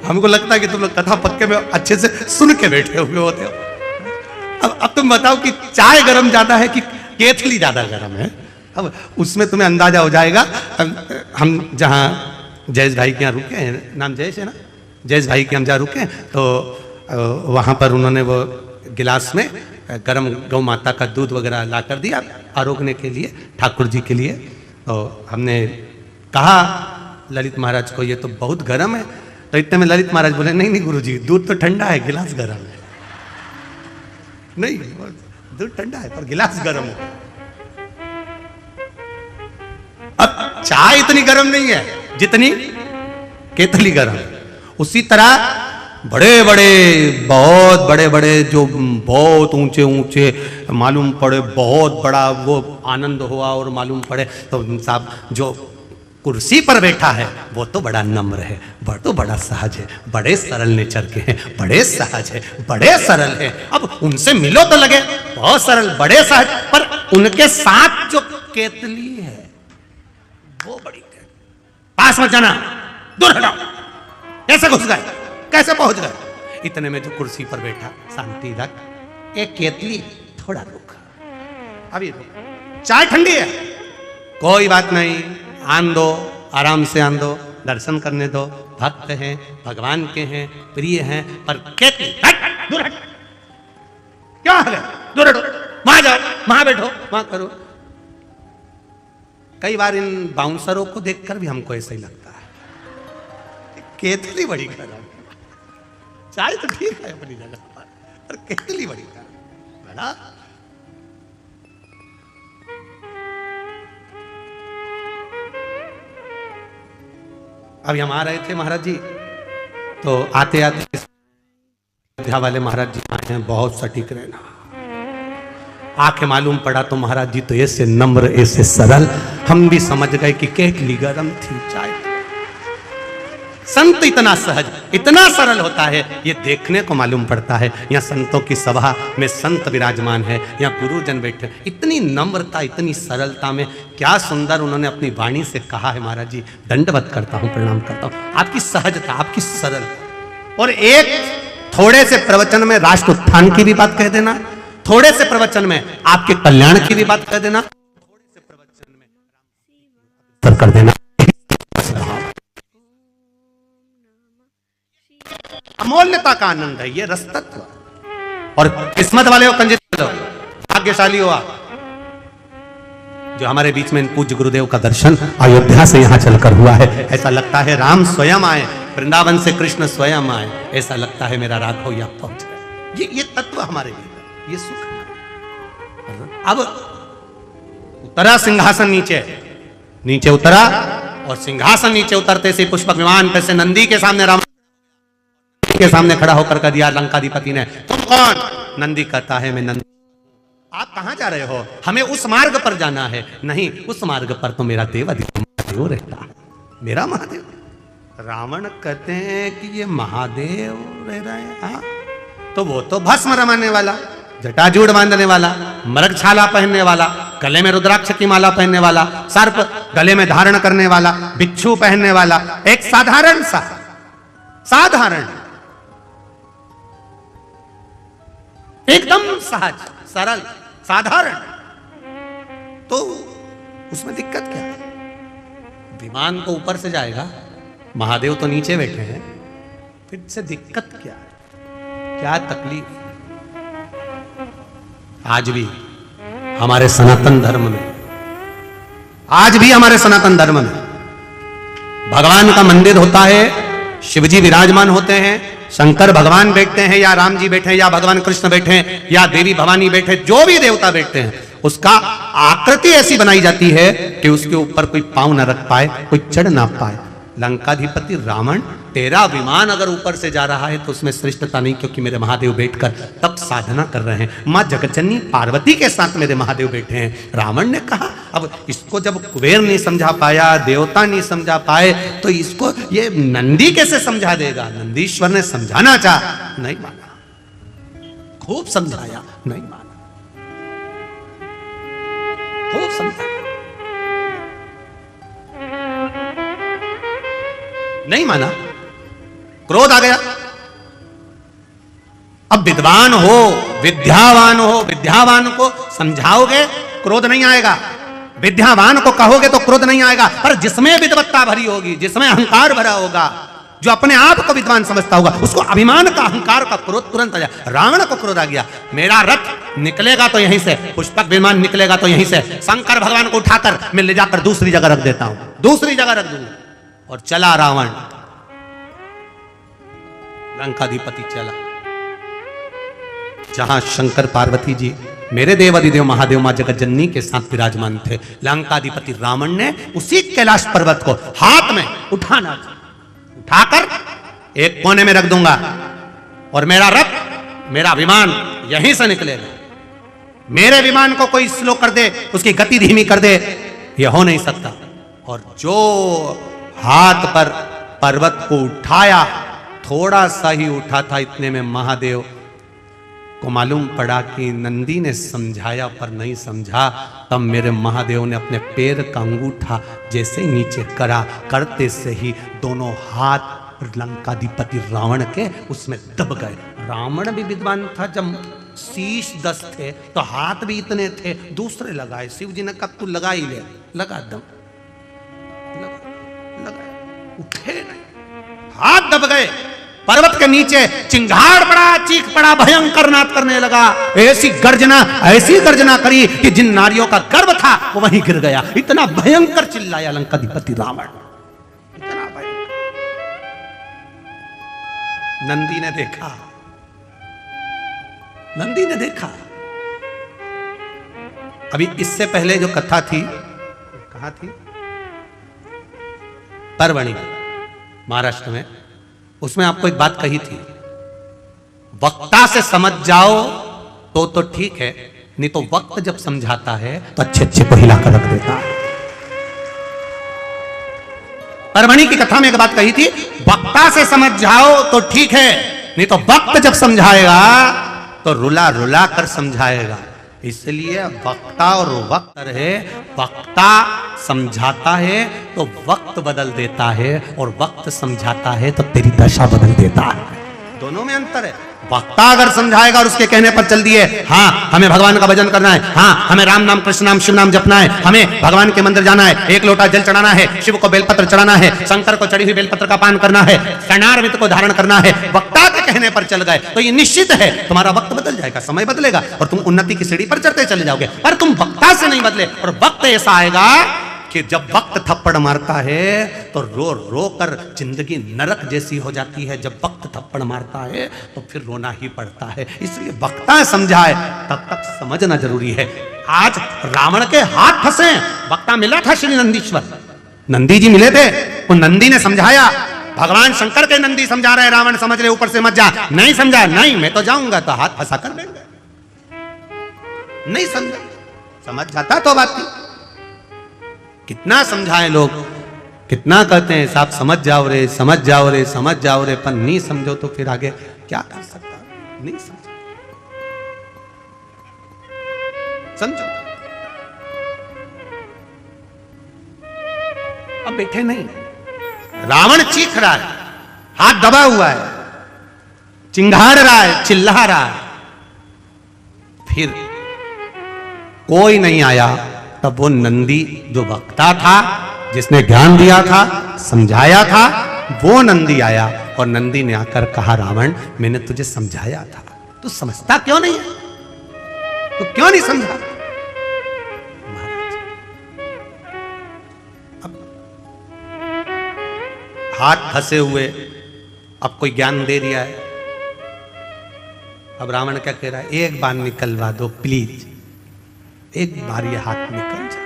हमको लगता है कि तुम लोग कथा पक्के में अच्छे से सुन के बैठे हुए होते हो। अब तुम बताओ कि चाय गर्म ज्यादा है कि केतली ज्यादा गर्म है। अब उसमें तुम्हें अंदाजा हो जाएगा। हम जहाँ जयेश भाई के यहाँ रुके हैं, नाम जयेश है ना, जयेश भाई के हम जहाँ रुके तो वहाँ पर उन्होंने वो गिलास में गर्म गौ माता का दूध वगैरह ला कर दिया आरोगने के लिए, ठाकुर जी के लिए। तो हमने कहा ललित महाराज को ये तो बहुत गर्म है। तो इतने में ललित महाराज बोले, नहीं नहीं गुरुजी, दूध तो ठंडा है, गिलास गर्म है। नहीं, दूध ठंडा है पर गिलास गर्म है। अब चाय इतनी गर्म नहीं है जितनी केतली गर्म है। उसी तरह बड़े बड़े, बहुत बड़े बड़े, जो बहुत ऊंचे ऊंचे मालूम पड़े, बहुत बड़ा वो आनंद हुआ और मालूम पड़े तो साहब जो कुर्सी पर बैठा है वो तो बड़ा नम्र है, वो तो बड़ा सहज है, बड़े सरल नेचर के हैं, बड़े सहज है, बड़े सरल है। अब उनसे मिलो तो लगे बहुत सरल, बड़े सहज, पर उनके साथ जो केतली है वो बड़ी है। पास मत जाना, दूर हटाओ। कैसे घुस गए, कैसे पहुंच गए? इतने में जो कुर्सी पर बैठा, शांति रख, एक केतली थोड़ा रुक, अभी रुक, चाय ठंडी है, कोई बात नहीं, आन दो, आराम से आन दो, दर्शन करने दो, भक्त हैं, भगवान के हैं, प्रिय हैं, पर केतली हट, दूर हट, क्या है, दूर हटो, वहां जाओ, वहां बैठो, वहां करो। कई बार इन बाउंसरों को देखकर भी हमको ऐसा ही लगता है, केतली बड़ी गर्म, चाय तो ठीक है अपनी जगह पर केतली बड़ी गर्म, बड़ा। अभी हम आ रहे थे महाराज जी, तो आते आते अयोध्या वाले महाराज जी आए हैं, बहुत सटीक रहना। आके मालूम पड़ा तो महाराज जी तो ऐसे नम्र, ऐसे सरल, हम भी समझ गए कि केतली गरम थी, चाय। संत इतना सहज, इतना सरल होता है, ये देखने को मालूम पड़ता है। यहाँ संतों की सभा में संत विराजमान है, यहाँ गुरुजन बैठे, इतनी नम्रता, इतनी सरलता में, क्या सुंदर उन्होंने अपनी वाणी से कहा है। महाराज जी दंडवत करता हूँ, प्रणाम करता हूँ, आपकी सहजता, आपकी सरल। और एक थोड़े से प्रवचन में राष्ट्र उत्थान की भी बात कह देना, थोड़े से प्रवचन में आपके कल्याण की भी बात कह देना, थोड़े से प्रवचन में कर देना। अमूल्यता का आनंद है ये रस तत्व। और किस्मत वाले हो, कंजित हो, भाग्यशाली हो आप जो हमारे बीच में इन पूज्य गुरुदेव का दर्शन अयोध्या से यहां चलकर हुआ है। ऐसा लगता है राम स्वयं आए, वृंदावन से कृष्ण स्वयं आए, ऐसा लगता है मेरा राघव यहां पहुंच गए। ये तत्व हमारे लिए, ये सुख है। अब उतरा सिंहासन नीचे, नीचे उतरा और सिंहासन नीचे उतरते से पुष्पक विमान पे से नंदी के सामने राम के सामने खड़ा होकर कह दिया लंकाधिपति ने, तुम कौन? नंदी कहता है मैं नंदी। आप कहां जा रहे हो? हमें उस मार्ग पर जाना है। नहीं, उस मार्ग पर तो मेरा देव महादेव रहता है, मेरा महादेव। रावण कहते हैं कि ये महादेव रह रहे हैं। हाँ, तो वो तो भस्म रमाने वाला, जटाजूड़ बांधने वाला, मृगछाला पहनने वाला, गले में रुद्राक्ष की माला पहनने वाला, सर्प गले में धारण करने वाला, बिच्छू पहनने वाला, एक साधारण सा, साधारण, एकदम सहज सरल साधारण, तो उसमें दिक्कत क्या है? विमान तो ऊपर से जाएगा, महादेव तो नीचे बैठे हैं, फिर से दिक्कत क्या है? क्या तकलीफ? आज भी हमारे सनातन धर्म में, आज भी हमारे सनातन धर्म में भगवान का मंदिर होता है, शिवजी विराजमान होते हैं, शंकर भगवान बैठते हैं या राम जी बैठे हैं या भगवान कृष्ण बैठे हैं या देवी भवानी बैठे, जो भी देवता बैठते हैं, उसका आकृति ऐसी बनाई जाती है कि उसके ऊपर कोई पांव न रख पाए, कोई चढ़ ना पाए। लंकाधिपति रावण, तेरा विमान अगर ऊपर से जा रहा है तो उसमें श्रेष्ठता नहीं, क्योंकि मेरे महादेव बैठकर तब साधना कर रहे हैं। मां जगतजननी पार्वती के साथ मेरे महादेव बैठे हैं। रावण ने कहा, अब इसको जब कुबेर नहीं समझा पाया, देवता नहीं समझा पाए, तो इसको ये नंदी कैसे समझा देगा? नंदीश्वर ने समझाना चाहा, नहीं माना, खूब समझाया, नहीं माना, खूब समझाया, नहीं माना, क्रोध आ गया। अब विद्वान हो, विद्यावान हो, विद्यावान को समझाओगे क्रोध नहीं आएगा, विद्यावान को कहोगे तो क्रोध नहीं आएगा, पर जिसमें विद्वत्ता भरी होगी, जिसमें अहंकार भरा होगा, जो अपने आप को विद्वान समझता होगा, उसको अभिमान का, अहंकार का क्रोध तुरंत आ जाए। रावण को क्रोध आ गया, मेरा रथ निकलेगा तो यहीं से, पुष्पक विमान निकलेगा तो यहीं से, शंकर भगवान को उठाकर मैं ले जाकर दूसरी जगह रख देता हूं, दूसरी जगह रख दूंगा। और चला रावण, लंकाधिपति चला जहां शंकर पार्वती जी, मेरे देव अधिदेव महादेव मां जगतजननी के साथ विराजमान थे। लंकाधिपति रावण ने उसी कैलाश पर्वत को हाथ में उठाना, उठाकर एक कोने में रख दूंगा और मेरा रथ, मेरा विमान यहीं से निकलेगा। मेरे विमान को कोई स्लो कर दे, उसकी गति धीमी कर दे, यह हो नहीं सकता। और जो हाथ पर पर्वत को उठाया, थोड़ा सा ही उठा था, इतने में महादेव को मालूम पड़ा कि नंदी ने समझाया पर नहीं समझा। तब मेरे महादेव ने अपने पैर का अंगूठा जैसे ही नीचे करा, करते से ही दोनों हाथ लंकाधिपति रावण के उसमें दब गए। रावण भी विद्वान था, जब शीश 10 थे तो हाथ भी इतने थे, दूसरे लगाए। शिव जी ने कहा तू लगा ही ले, लगा दम, लगा, उठे नहीं, हाथ दब गए। पर्वत के नीचे चिंगाड़ पड़ा, चीख पड़ा, भयंकर नाद करने लगा। ऐसी गर्जना करी कि जिन नारियों का गर्भ था वो वहीं गिर गया। इतना भयंकर चिल्लाया लंकाधिपति रावण, इतना भयंकर। नंदी ने देखा, नंदी ने देखा। अभी इससे पहले जो कथा थी, कहाँ थी? परवणी, महाराष्ट्र में। उसमें आपको एक बात कही थी, वक्ता से समझ जाओ तो ठीक है, नहीं तो वक्त जब समझाता है तो अच्छे अच्छे को हिलाकर रख देता है। परवणी की कथा में एक बात कही थी, वक्ता से समझ जाओ तो ठीक है, नहीं तो वक्त जब समझाएगा तो रुला रुला कर समझाएगा। इसलिए वक्ता और वक्त रहे, वक्ता समझाता है तो वक्त बदल देता है, और वक्त समझाता है तो तेरी दशा बदल देता है। दोनों में अंतर है। वक्ता अगर समझाएगा और उसके कहने पर चल दिए, हाँ हमें भगवान का भजन करना है, हाँ हमें राम नाम कृष्ण नाम शिव नाम जपना है, हमें भगवान के मंदिर जाना है, एक लोटा जल चढ़ाना है, शिव को बेलपत्र चढ़ाना है, शंकर को चढ़ी हुई बेलपत्र का पान करना है, कर्णारविंद को धारण करना है, वक्ता के कहने पर चल गए तो ये निश्चित है तुम्हारा वक्त बदल जाएगा, समय बदलेगा और तुम उन्नति की सीढ़ी पर चढ़ते चले जाओगे। पर तुम वक्ता से नहीं बदले, और वक्त ऐसा आएगा कि जब वक्त थप्पड़ मारता है तो रो रो कर जिंदगी नरक जैसी हो जाती है। जब वक्त थप्पड़ मारता है तो फिर रोना ही पड़ता है। इसलिए वक्ता समझाए तब तक समझना जरूरी है। आज रावण के हाथ फंसे, वक्ता मिला था श्री नंदीश्वर, नंदी जी मिले थे, उन नंदी ने समझाया। भगवान शंकर के नंदी समझा रहे, रावण समझ रहे ऊपर से मत जा, नहीं समझा, नहीं मैं तो जाऊंगा, तो हाथ फंसा कर बैठ गए। नहीं समझा, समझ जाता तो बात थी। कितना समझाए लोग, कितना कहते हैं साहब समझ जाओ रे, समझ जाओ रे, समझ जाओ रे, पर नहीं समझो तो फिर आगे क्या कर सकता, नहीं समझो, समझो। अब बैठे नहीं, रावण चीख रहा है, हाथ दबा हुआ है, चिंगार रहा है, चिल्ला रहा है, फिर कोई नहीं आया। तब वो नंदी जो वक्ता था, जिसने ज्ञान दिया था, समझाया था, वो नंदी आया और नंदी ने आकर कहा रावण मैंने तुझे समझाया था, तू समझता क्यों नहीं है, तू क्यों नहीं समझा। अब हाथ फंसे हुए, अब कोई ज्ञान दे दिया है, अब रावण क्या कह रहा है, एक बार निकलवा दो प्लीज, एक बार ये हाथ निकल जाए।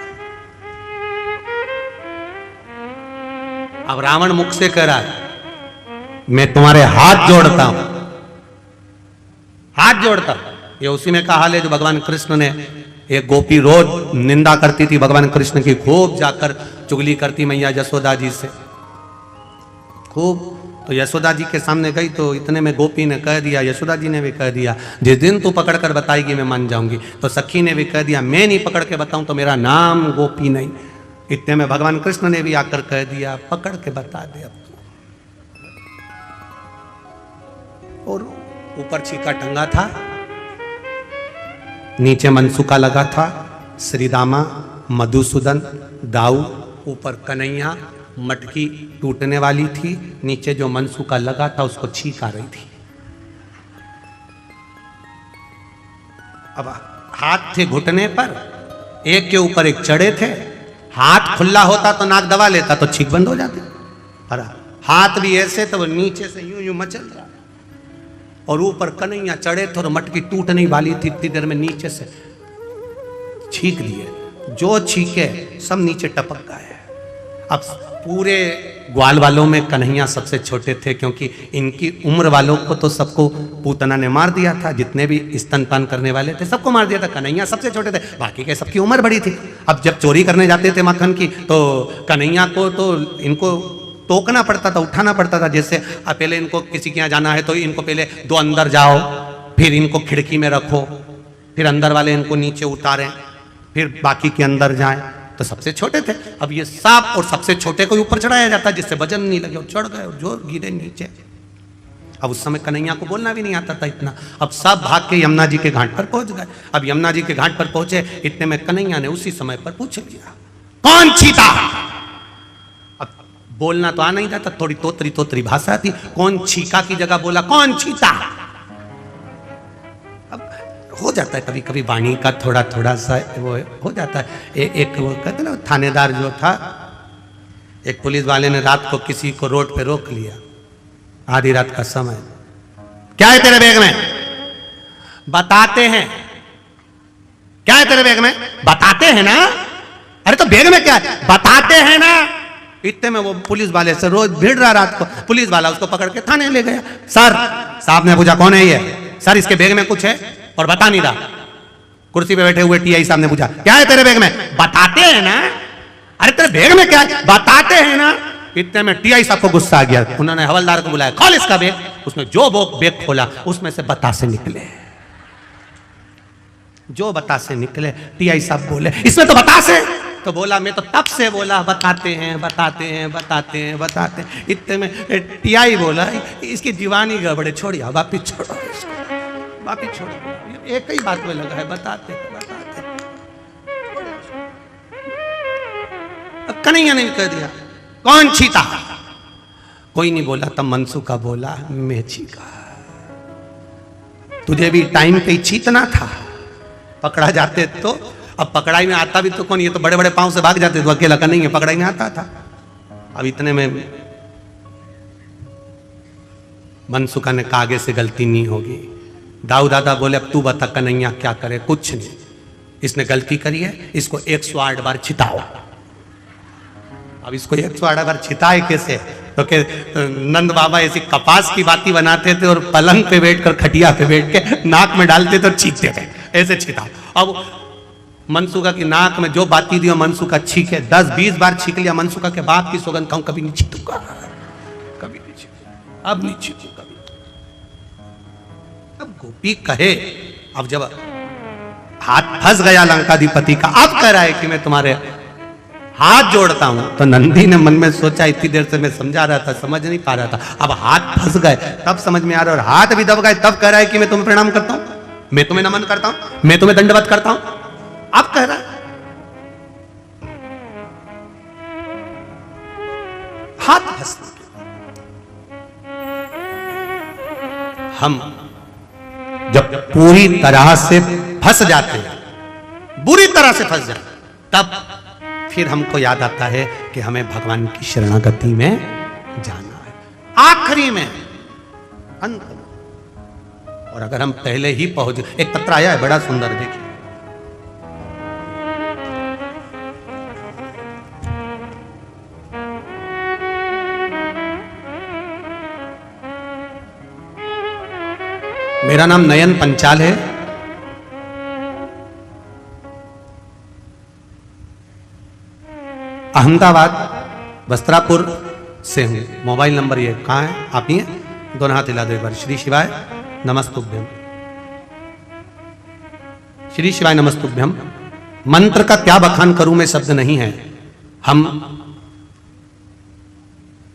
अब रावण मुख से कह रहा है मैं तुम्हारे हाथ जोड़ता हूं, हाथ जोड़ता हूं। ये उसी में का हाल है जो भगवान कृष्ण ने, एक गोपी रोज निंदा करती थी भगवान कृष्ण की, खूब जाकर चुगली करती मैया यशोदा जी से खूब। तो यशोदा जी के सामने गई तो इतने में गोपी ने कह दिया, यशोदा जी ने भी कह दिया जिस दिन तू पकड़ कर बताएगी मैं मान जाऊंगी। तो सखी ने भी कह दिया मैं नहीं पकड़ के बताऊं तो मेरा नाम गोपी नहीं। इतने में भगवान कृष्ण ने भी आकर कह दिया पकड़ के बता दे अब। और ऊपर छीका टंगा था, नीचे मनसुका लगा था, श्री रामा, मधुसूदन, दाऊ, ऊपर कन्हैया, मटकी टूटने वाली थी, नीचे जो मनसुका लगा था उसको छींक आ रही थी। अब हाथ थे घुटने पर, एक के ऊपर एक चढ़े थे, हाथ खुला होता तो नाक दबा लेता तो छींक बंद हो जाती, पर हाथ भी ऐसे तो नीचे से यूं यूं मचल रहा, और ऊपर कन्हैया चढ़े थे और मटकी टूटने वाली थी, इतनी देर में नीचे से छींक दिए, जो छींके सब नीचे टपक गए। अब पूरे ग्वाल वालों में कन्हैया सबसे छोटे थे, क्योंकि इनकी उम्र वालों को तो सबको पूतना ने मार दिया था, जितने भी स्तनपान करने वाले थे सबको मार दिया था, कन्हैया सबसे छोटे थे, बाकी के सबकी उम्र बड़ी थी। अब जब चोरी करने जाते थे माखन की तो कन्हैया को तो इनको टोकना पड़ता था, उठाना पड़ता था। जैसे पहले इनको किसी के यहाँ जाना है तो इनको पहले दो अंदर जाओ, फिर इनको खिड़की में रखो, फिर अंदर वाले इनको नीचे उतारें, फिर बाकी के अंदर जाएं, तो सबसे छोटे थे। अब ये सांप और सबसे छोटे को ऊपर चढ़ाया जाता जिससे वजन नहीं लगे, और चढ़ गए और जो गिरे नीचे। अब उस समय कन्हैया को बोलना भी नहीं आता था इतना। अब सब भाग के यमुना जी के घाट पर पहुंच गए। अब यमुना जी के घाट पर पहुंचे, इतने में कन्हैया ने उसी समय पर पूछ लिया कौन चीता। अब बोलना तो आ नहीं जाता, थोड़ी तोतरी तोतरी भाषा थी, कौन छीका की जगह बोला कौन चीता। हो जाता है कभी कभी वाणी का थोड़ा थोड़ा सा वो हो जाता है। एक वो कहते ना थानेदार जो था, एक पुलिस वाले ने रात को किसी को रोड पे रोक लिया, आधी रात का समय, क्या है तेरे बैग में, बताते हैं, क्या है तेरे बैग में, बताते हैं ना, अरे तो बैग में क्या है, बताते हैं ना। इतने में वो पुलिस वाले से रोज भिड़ रहा रात को, पुलिस वाला उसको पकड़ के थाने ले गया। सर, साहब ने पूछा कौन है ये, सर इसके बैग में कुछ है और बता नहीं रहा। कुर्सी पे बैठे हुए टीआई साहब ने पूछा क्या है तेरे बैग में, बताते हैं ना, अरे तेरे बैग में क्या है, बताते हैं ना। इतने में टीआई साहब को गुस्सा आ गया, उन्होंने हवलदार को बुलाया, खोल इसका बैग। उसने जो बैग खोला उसमें से बतासे निकले, जो बतासे निकले। टीआई साहब बोले इसमें तो बतासे, तो बोला मैं तो तब से बोला बताते हैं बताते हैं बताते हैं बताते हैं, इतने में टियाई बोला इसकी दीवानी गड़बड़े, छोड़िया वापिस छोड़ो इसको, वापिस छोड़ो, एक ही बात में लगा है बताते हैं बताते हैं। कन्हैया ने कह दिया कौन छीता, कोई नहीं बोला। तब मनसुखा बोला मैं छीका, तुझे भी टाइम पे ही छीतना था, पकड़ा जाते तो। अब पकड़ाई में आता भी तो कौन, ये तो बड़े बड़े पांव से भाग जाते तो अकेला का नहीं है, पकड़ाई में आता था। अब इतने में मनसुखा ने कहा आगे से गलती नहीं होगी। दाऊ दादा बोले अब तू बता कन्हैया क्या करे, कुछ नहीं, इसने गलती करी है, इसको 108 बार छिताओ। अब इसको 108 बार छिताए कैसे, तो के नंद बाबा ऐसी कपास की बाती बनाते थे और पलंग पे बैठकर खटिया पे बैठ के नाक में डालते थे और छींकते थे, ऐसे छिताओ। अब मनसुखा की नाक में जो बाती दी मनसुखा छीके, 10-20 बार छीक लिया। मनसुखा के बाप की सौगंध कहूं कभी नहीं छीतूंगा, कभी नहीं छीतूंगा, अब नहीं छीतूंगा कभी। अब गोपी कहे, अब जब हाथ फंस गया लंकाधिपति का, अब कह रहा है कि मैं तुम्हारे हाथ जोड़ता हूं, तो नंदी ने मन में सोचा इतनी देर से मैं समझा रहा था, समझ नहीं पा रहा था, अब हाथ फंस गए तब समझ में आ रहा है, और हाथ भी दब गए तब कह रहा है कि मैं तुम्हें प्रणाम करता हूं, मैं तुम्हें नमन करता हूं, मैं तुम्हें दंडवत करता हूं। अब कह रहा है हाथ फंस, हम जब पूरी तरह से फंस जाते हैं, बुरी तरह से फंस जाते, तब फिर हमको याद आता है कि हमें भगवान की शरणागति में जाना है, आखिरी में, अंत में। और अगर हम पहले ही पहुंच, एक पत्र आया है बड़ा सुंदर, देखिए मेरा नाम नयन पंचाल है, अहमदाबाद वस्त्रापुर से हूँ। मोबाइल नंबर ये कहाँ है, आप ही हैं, दोनों हाथ हिला दो एक बार। श्री शिवाय नमस्तुभ्यम, श्री शिवाय नमस्तुभ्यम। मंत्र का क्या बखान करूं मैं, शब्द नहीं है। हम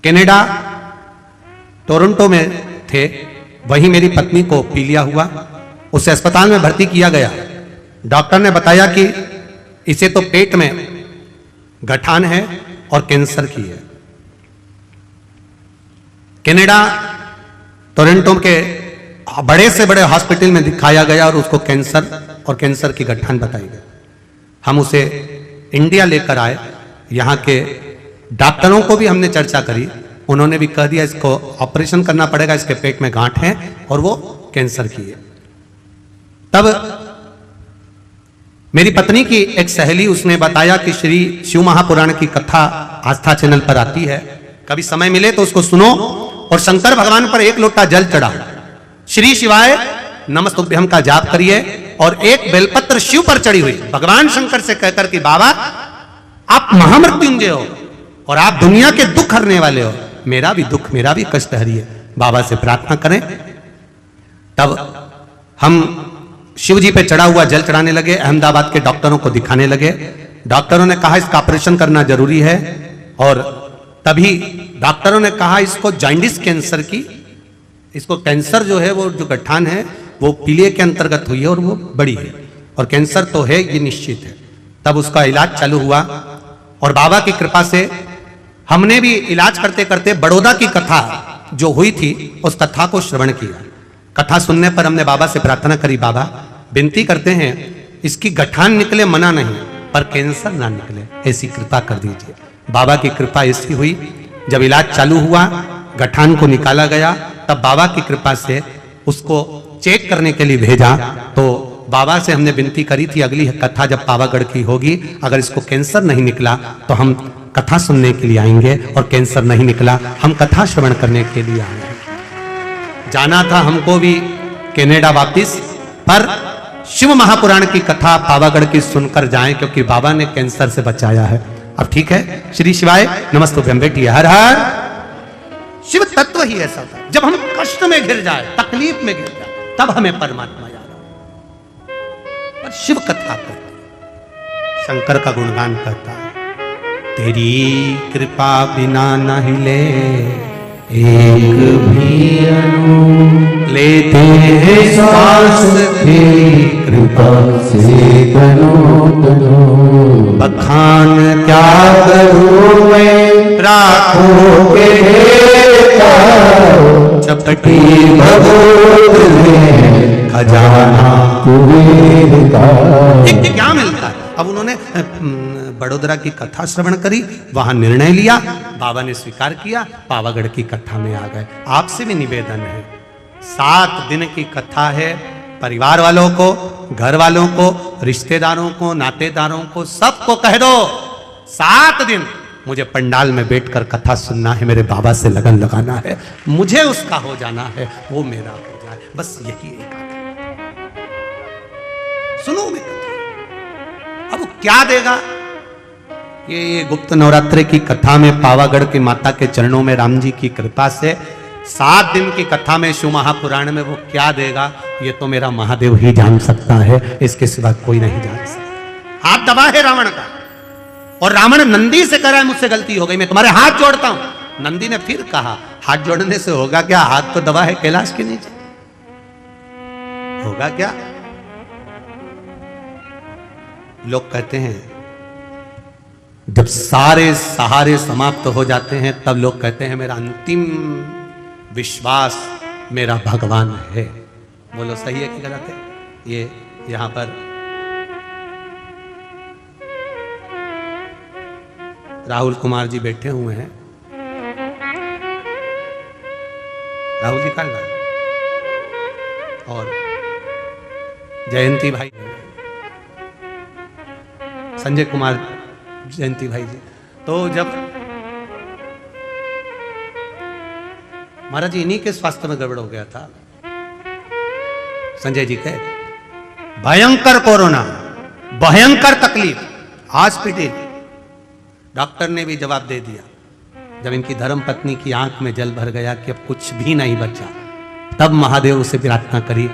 कनाडा टोरंटो में थे, वहीं मेरी पत्नी को पीलिया हुआ, उसे अस्पताल में भर्ती किया गया। डॉक्टर ने बताया कि इसे तो पेट में गठान है और कैंसर की है। कनाडा टोरंटो के बड़े से बड़े हॉस्पिटल में दिखाया गया और उसको कैंसर और कैंसर की गठान बताई गई। हम उसे इंडिया लेकर आए, यहाँ के डॉक्टरों को भी हमने चर्चा करी, उन्होंने भी कह दिया इसको ऑपरेशन करना पड़ेगा, इसके पेट में गांठ है और वो कैंसर की है। तब मेरी पत्नी की एक सहेली, उसने बताया कि श्री शिव महापुराण की कथा आस्था चैनल पर आती है, कभी समय मिले तो उसको सुनो और शंकर भगवान पर एक लोटा जल चढ़ाओ, श्री शिवाय नमस्तुभ्यम का जाप करिए और एक बेलपत्र शिव पर चढ़ी हुई भगवान शंकर से कहकर कि बाबा आप महामृत्युंजय हो और आप दुनिया के दुख हरने वाले हो, मेरा भी दुख, मेरा भी कष्ट हरिए, बाबा से प्रार्थना करें। तब हम शिव जी पे चढ़ा हुआ जल चढ़ाने लगे, अहमदाबाद के डॉक्टरों को दिखाने लगे। डॉक्टरों ने कहा इसका ऑपरेशन करना जरूरी है, और तभी डॉक्टरों ने कहा इसको जॉन्डिस कैंसर की, इसको कैंसर जो है वो जो गठान है वो पीलिया के अंतर्गत हुई है और वो बड़ी है, और कैंसर तो है ये निश्चित है। तब उसका इलाज चालू हुआ और बाबा की कृपा से हमने भी इलाज करते करते बड़ौदा की कथा जो हुई थी उस कथा को श्रवण किया। कथा सुनने पर हमने बाबा से प्रार्थना करी, बाबा विनती करते हैं इसकी गठान निकले मना नहीं, पर कैंसर ना निकले, ऐसी कृपा कर दीजिए। बाबा की कृपा ऐसी हुई, जब इलाज चालू हुआ गठान को निकाला गया, तब बाबा की कृपा से उसको चेक करने के लिए भेजा। तो बाबा से हमने विनती करी थी अगली कथा जब पावागढ़ की होगी, अगर इसको कैंसर नहीं निकला तो हम कथा सुनने के लिए आएंगे, और कैंसर नहीं निकला हम कथा श्रवण करने के लिए आएंगे। जाना था हमको भी कनाडा वापिस, पर शिव महापुराण की कथा पावागढ़ की सुनकर जाएं, क्योंकि बाबा ने कैंसर से बचाया है। अब ठीक है, श्री शिवाय नमस्तुभ्यम बेटी, हर हर। शिव तत्व ही ऐसा था, जब हम कष्ट में घिर जाए, तकलीफ में घिर जाए, तब हमें परमात्मा याद आए। पर शिव कथा करते, शंकर का गुणगान करता है। तेरी कृपा बिना न हिले एक भी अणु लेते हैं श्वास तेरी कृपा से तनो तनो। बखान क्या करूं मैं राखों के देता चपटी भगवत में खजाना कुबेर का। क्या मिलता है? अब उन्होंने बड़ोदरा की कथा श्रवण करी, वहां निर्णय लिया, बाबा ने स्वीकार किया, पावागढ़ की कथा में आ गए। आपसे भी निवेदन है, 7 दिन की कथा है, परिवार वालों को, घर वालों को, रिश्तेदारों को, नातेदारों को, सबको कह दो 7 दिन मुझे पंडाल में बैठकर कथा सुनना है, मेरे बाबा से लगन लगाना है, मुझे उसका हो जाना है, वो मेरा हो जाए, बस यही एक सुनो मैं कथा। अब वो क्या देगा? ये गुप्त नवरात्रि की कथा में पावागढ़ की माता के चरणों में राम जी की कृपा से 7 दिन की कथा में शिव महापुराण में वो क्या देगा, ये तो मेरा महादेव ही जान सकता है, इसके सिवा कोई नहीं जान सकता। हाथ दबा है रावण का, और रावण नंदी से कह रहा है मुझसे गलती हो गई, मैं तुम्हारे हाथ जोड़ता हूं। नंदी ने फिर कहा हाथ जोड़ने से होगा क्या? हाथ तो दबा है कैलाश के नीचे, होगा क्या? लोग कहते हैं जब सारे सहारे समाप्त हो जाते हैं तब लोग कहते हैं मेरा अंतिम विश्वास मेरा भगवान है। बोलो सही है कि गलत है? ये यहां पर राहुल कुमार जी बैठे हुए हैं। राहुल जी का और जयंती भाई, संजय कुमार जयंती भाई जी। तो जब महाराज जी इन्हीं के स्वास्थ्य में गड़बड़ हो गया था, संजय जी के भयंकर कोरोना, भयंकर तकलीफ, हॉस्पिटल, डॉक्टर ने भी जवाब दे दिया। जब इनकी धर्म पत्नी की आंख में जल भर गया कि अब कुछ भी नहीं बचा, तब महादेव उसे प्रार्थना करी,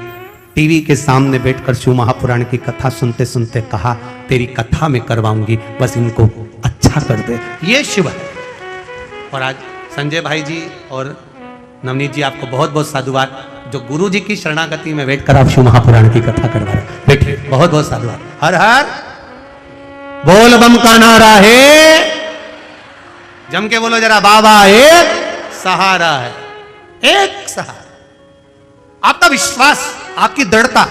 टीवी के सामने बैठकर शिव महापुराण की कथा सुनते सुनते कहा तेरी कथा में करवाऊंगी, बस इनको अच्छा कर दे। ये शिव है। और आज संजय भाई जी और नवनीत जी आपको बहुत बहुत साधुवाद, जो गुरु जी की शरणागति में बैठकर आप शिव महापुराण की कथा करवा रहे हैं। बैठिए, बहुत बहुत साधुवाद। हर हर बोल बम का नारा है, जम के बोलो जरा, बाबा एक सहारा है, एक सहारा। आपका विश्वास, आपकी दृढ़ता,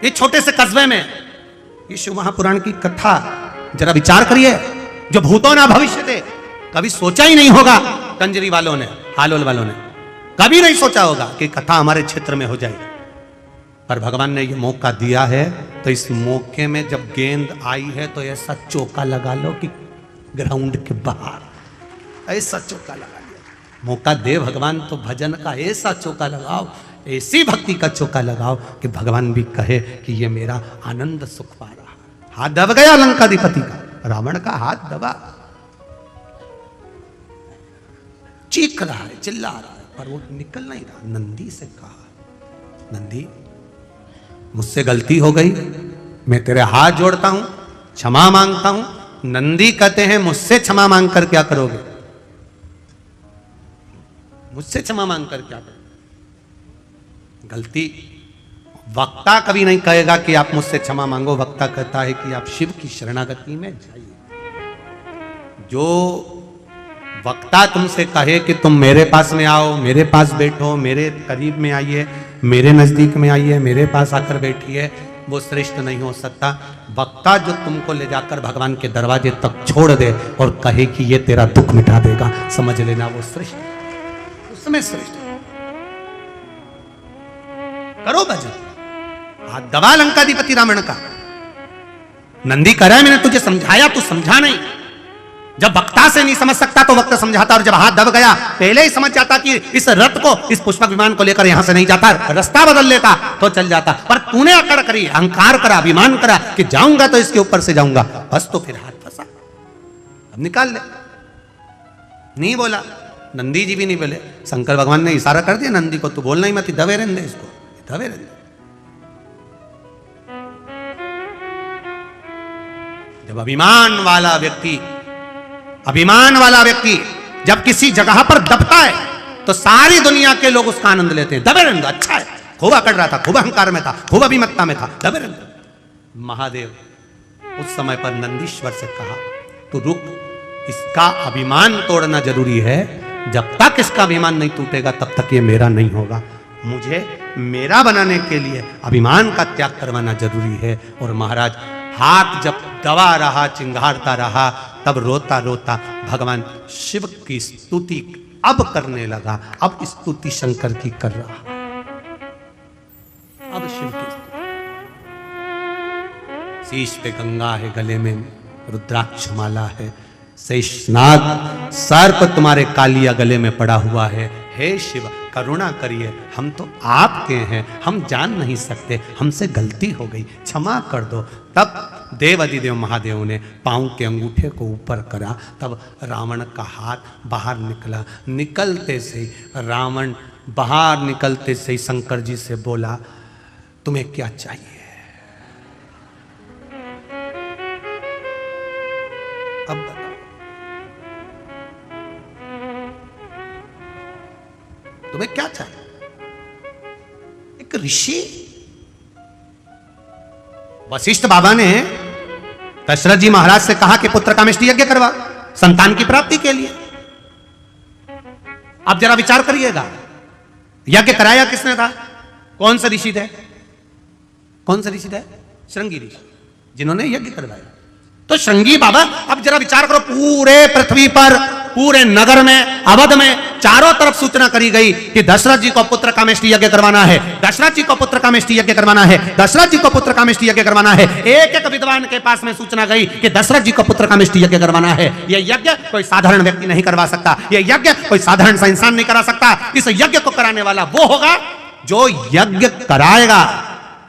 ये छोटे से कस्बे में ये शिव महापुराण की कथा जरा विचार करिए। जो भूतों ना भविष्य थे, कभी सोचा ही नहीं होगा कंजरी वालों ने, हालोल वालों ने कभी नहीं सोचा होगा कि कथा हमारे क्षेत्र में हो जाएगी, पर भगवान ने ये मौका दिया है। तो इस मौके में जब गेंद आई है तो ऐसा चौका लगा लो कि ग्राउंड के बाहर, ऐसा चौका लगा लिया। मौका दे भगवान तो भजन का ऐसा चौका लगाओ, ऐसी भक्ति का चौका लगाओ कि भगवान भी कहे कि ये मेरा आनंद सुख पा रहा। हाथ दब गया लंकाधिपति का, रावण का हाथ दबा, चीख रहा है, चिल्ला रहा है, पर वो निकल नहीं रहा। नंदी से कहा, नंदी मुझसे गलती हो गई, मैं तेरे हाथ जोड़ता हूं, क्षमा मांगता हूं। नंदी कहते हैं मुझसे क्षमा मांग कर क्या करोगे? मुझसे क्षमा मांग कर क्या करोगे? गलती वक्ता कभी नहीं कहेगा कि आप मुझसे क्षमा मांगो, वक्ता कहता है कि आप शिव की शरणागति में जाइए। जो वक्ता तुमसे कहे कि तुम मेरे पास में आओ, मेरे पास बैठो, मेरे करीब में आइए, मेरे नजदीक में आइए, मेरे पास आकर बैठिए, वो श्रेष्ठ नहीं हो सकता। वक्ता जो तुमको ले जाकर भगवान के दरवाजे तक छोड़ दे और कहे कि ये तेरा दुख मिटा देगा, समझ लेना वो श्रेष्ठ, उसमें श्रेष्ठ। करो भजन, हाथ दबा लंकाधिपति रावण का। नंदी कह रहा है मैंने तुझे समझाया, तू समझा नहीं। जब वक्ता से नहीं समझ सकता तो वक्त समझाता, और जब हाथ दब गया पहले ही समझ जाता कि इस रथ को, इस पुष्पक विमान को लेकर यहां से नहीं जाता, रास्ता बदल लेता तो चल जाता। पर तूने अकड़ करी, अहंकार करा, अभिमान करा कि जाऊंगा तो इसके ऊपर से जाऊंगा, बस तो फिर हाथ फंसा। अब निकाल ले, नहीं बोला, नंदी जी भी नहीं बोले। शंकर भगवान ने इशारा कर दिया नंदी को, तू बोलना ही मत, दबे रहने दे इसको, दबे रहने। अब अभिमान वाला व्यक्ति जब किसी जगह पर दबता है तो सारी दुनिया के लोग उसका आनंद लेते हैं। दबे रहने दो, अच्छा है, खूब अकड़ रहा था, खूब अहंकार में था, खूब अभिमत्ता में था, दबे रहने दो। महादेव उस समय पर नंदीश्वर से कहा, तू रुक, इसका अभिमान तोड़ना जरूरी है। जब तक इसका अभिमान नहीं टूटेगा तब तक ये मेरा नहीं होगा। मुझे मेरा बनाने के लिए अभिमान का त्याग करवाना जरूरी है। और महाराज हाथ जब दबा रहा, चिंगारता रहा, तब रोता रोता भगवान शिव की स्तुति अब करने लगा। अब स्तुति शंकर की कर रहा, अब शिव की स्तुति। शीश पे गंगा है, गले में रुद्राक्ष माला है, शेषनाग सर्प तुम्हारे कालिया गले में पड़ा हुआ है। हे शिव करुणा करिए, हम तो आपके हैं, हम जान नहीं सकते, हमसे गलती हो गई, क्षमा कर दो। तब देवाधिदेव महादेव ने पांव के अंगूठे को ऊपर करा। तब रावण का हाथ बाहर निकला। निकलते से रावण बाहर निकलते से शंकर जी से बोला, तुम्हें क्या चाहिए? अब बताओ, तुम्हें क्या चाहिए? एक ऋषि वशिष्ठ बाबा ने दशरथ जी महाराज से कहा कि पुत्र कामेष्टि यज्ञ करवा संतान की प्राप्ति के लिए। आप जरा विचार करिएगा, यज्ञ कराया किसने था? कौन सा ऋषि थे? कौन सा ऋषि थे? श्रृंगी ऋषि, जिन्होंने यज्ञ करवाया। तो श्रृंगी बाबा, अब जरा विचार करो, पूरे पृथ्वी पर, पूरे नगर में, अवध में चारों तरफ सूचना करी गई कि दशरथ जी को पुत्र कामेष्टि यज्ञ करवाना है, दशरथ जी को पुत्र कामेष्टि यज्ञ करवाना है, दशरथ जी को पुत्र कामेष्टि यज्ञ करवाना है। एक एक विद्वान के पास में सूचना गई कि दशरथ जी को पुत्र कामेष्टि यज्ञ करवाना है। यह यज्ञ कोई साधारण व्यक्ति नहीं करवा सकता, यह यज्ञ कोई साधारण सा इंसान नहीं करा सकता। इस यज्ञ को कराने वाला वो होगा जो यज्ञ कराएगा।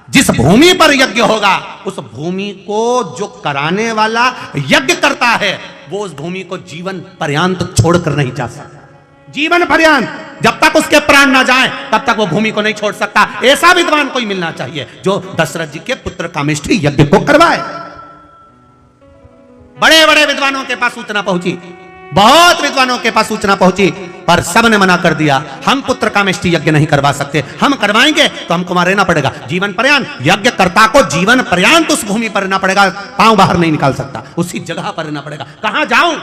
जिस भूमि पर यज्ञ होगा उस भूमि को जो कराने वाला यज्ञ करता है वो उस भूमि को जीवन पर्यंत छोड़कर नहीं जा सकता। जीवन पर्यंत जब तक उसके प्राण ना जाए तब तक वो भूमि को नहीं छोड़ सकता। ऐसा विद्वान कोई मिलना चाहिए जो दशरथ जी के पुत्र कामेष्टि यज्ञ को करवाए। बड़े बड़े विद्वानों के पास सूचना पहुंची, बहुत विद्वानों के पास सूचना पहुंची, पर सब ने मना कर दिया। हम पुत्र कामेष्टि यज्ञ नहीं करवा सकते, हम करवाएंगे तो हमको वहां रहना पड़ेगा जीवन पर्यंत। यज्ञ कर्ता को जीवन पर्यंत उस भूमि पर रहना पड़ेगा, पांव बाहर नहीं निकाल सकता, उसी जगह पर रहना पड़ेगा। कहां जाऊं?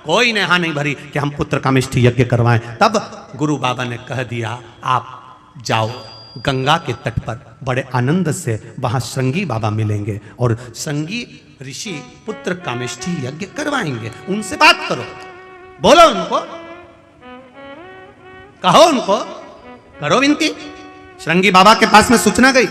कोई ने हां नहीं भरी कि हम पुत्र कामेष्टि यज्ञ करवाएं। तब गुरु बाबा ने कह दिया, आप जाओ गंगा के तट पर, बड़े आनंद से वहां श्रृंगी बाबा मिलेंगे और श्रृंगी ऋषि पुत्र कामेष्टि यज्ञ करवाएंगे। उनसे बात करो, बोलो उनको, कहो उनको, करो विनती। श्रृंगी बाबा के पास में सूचना गई,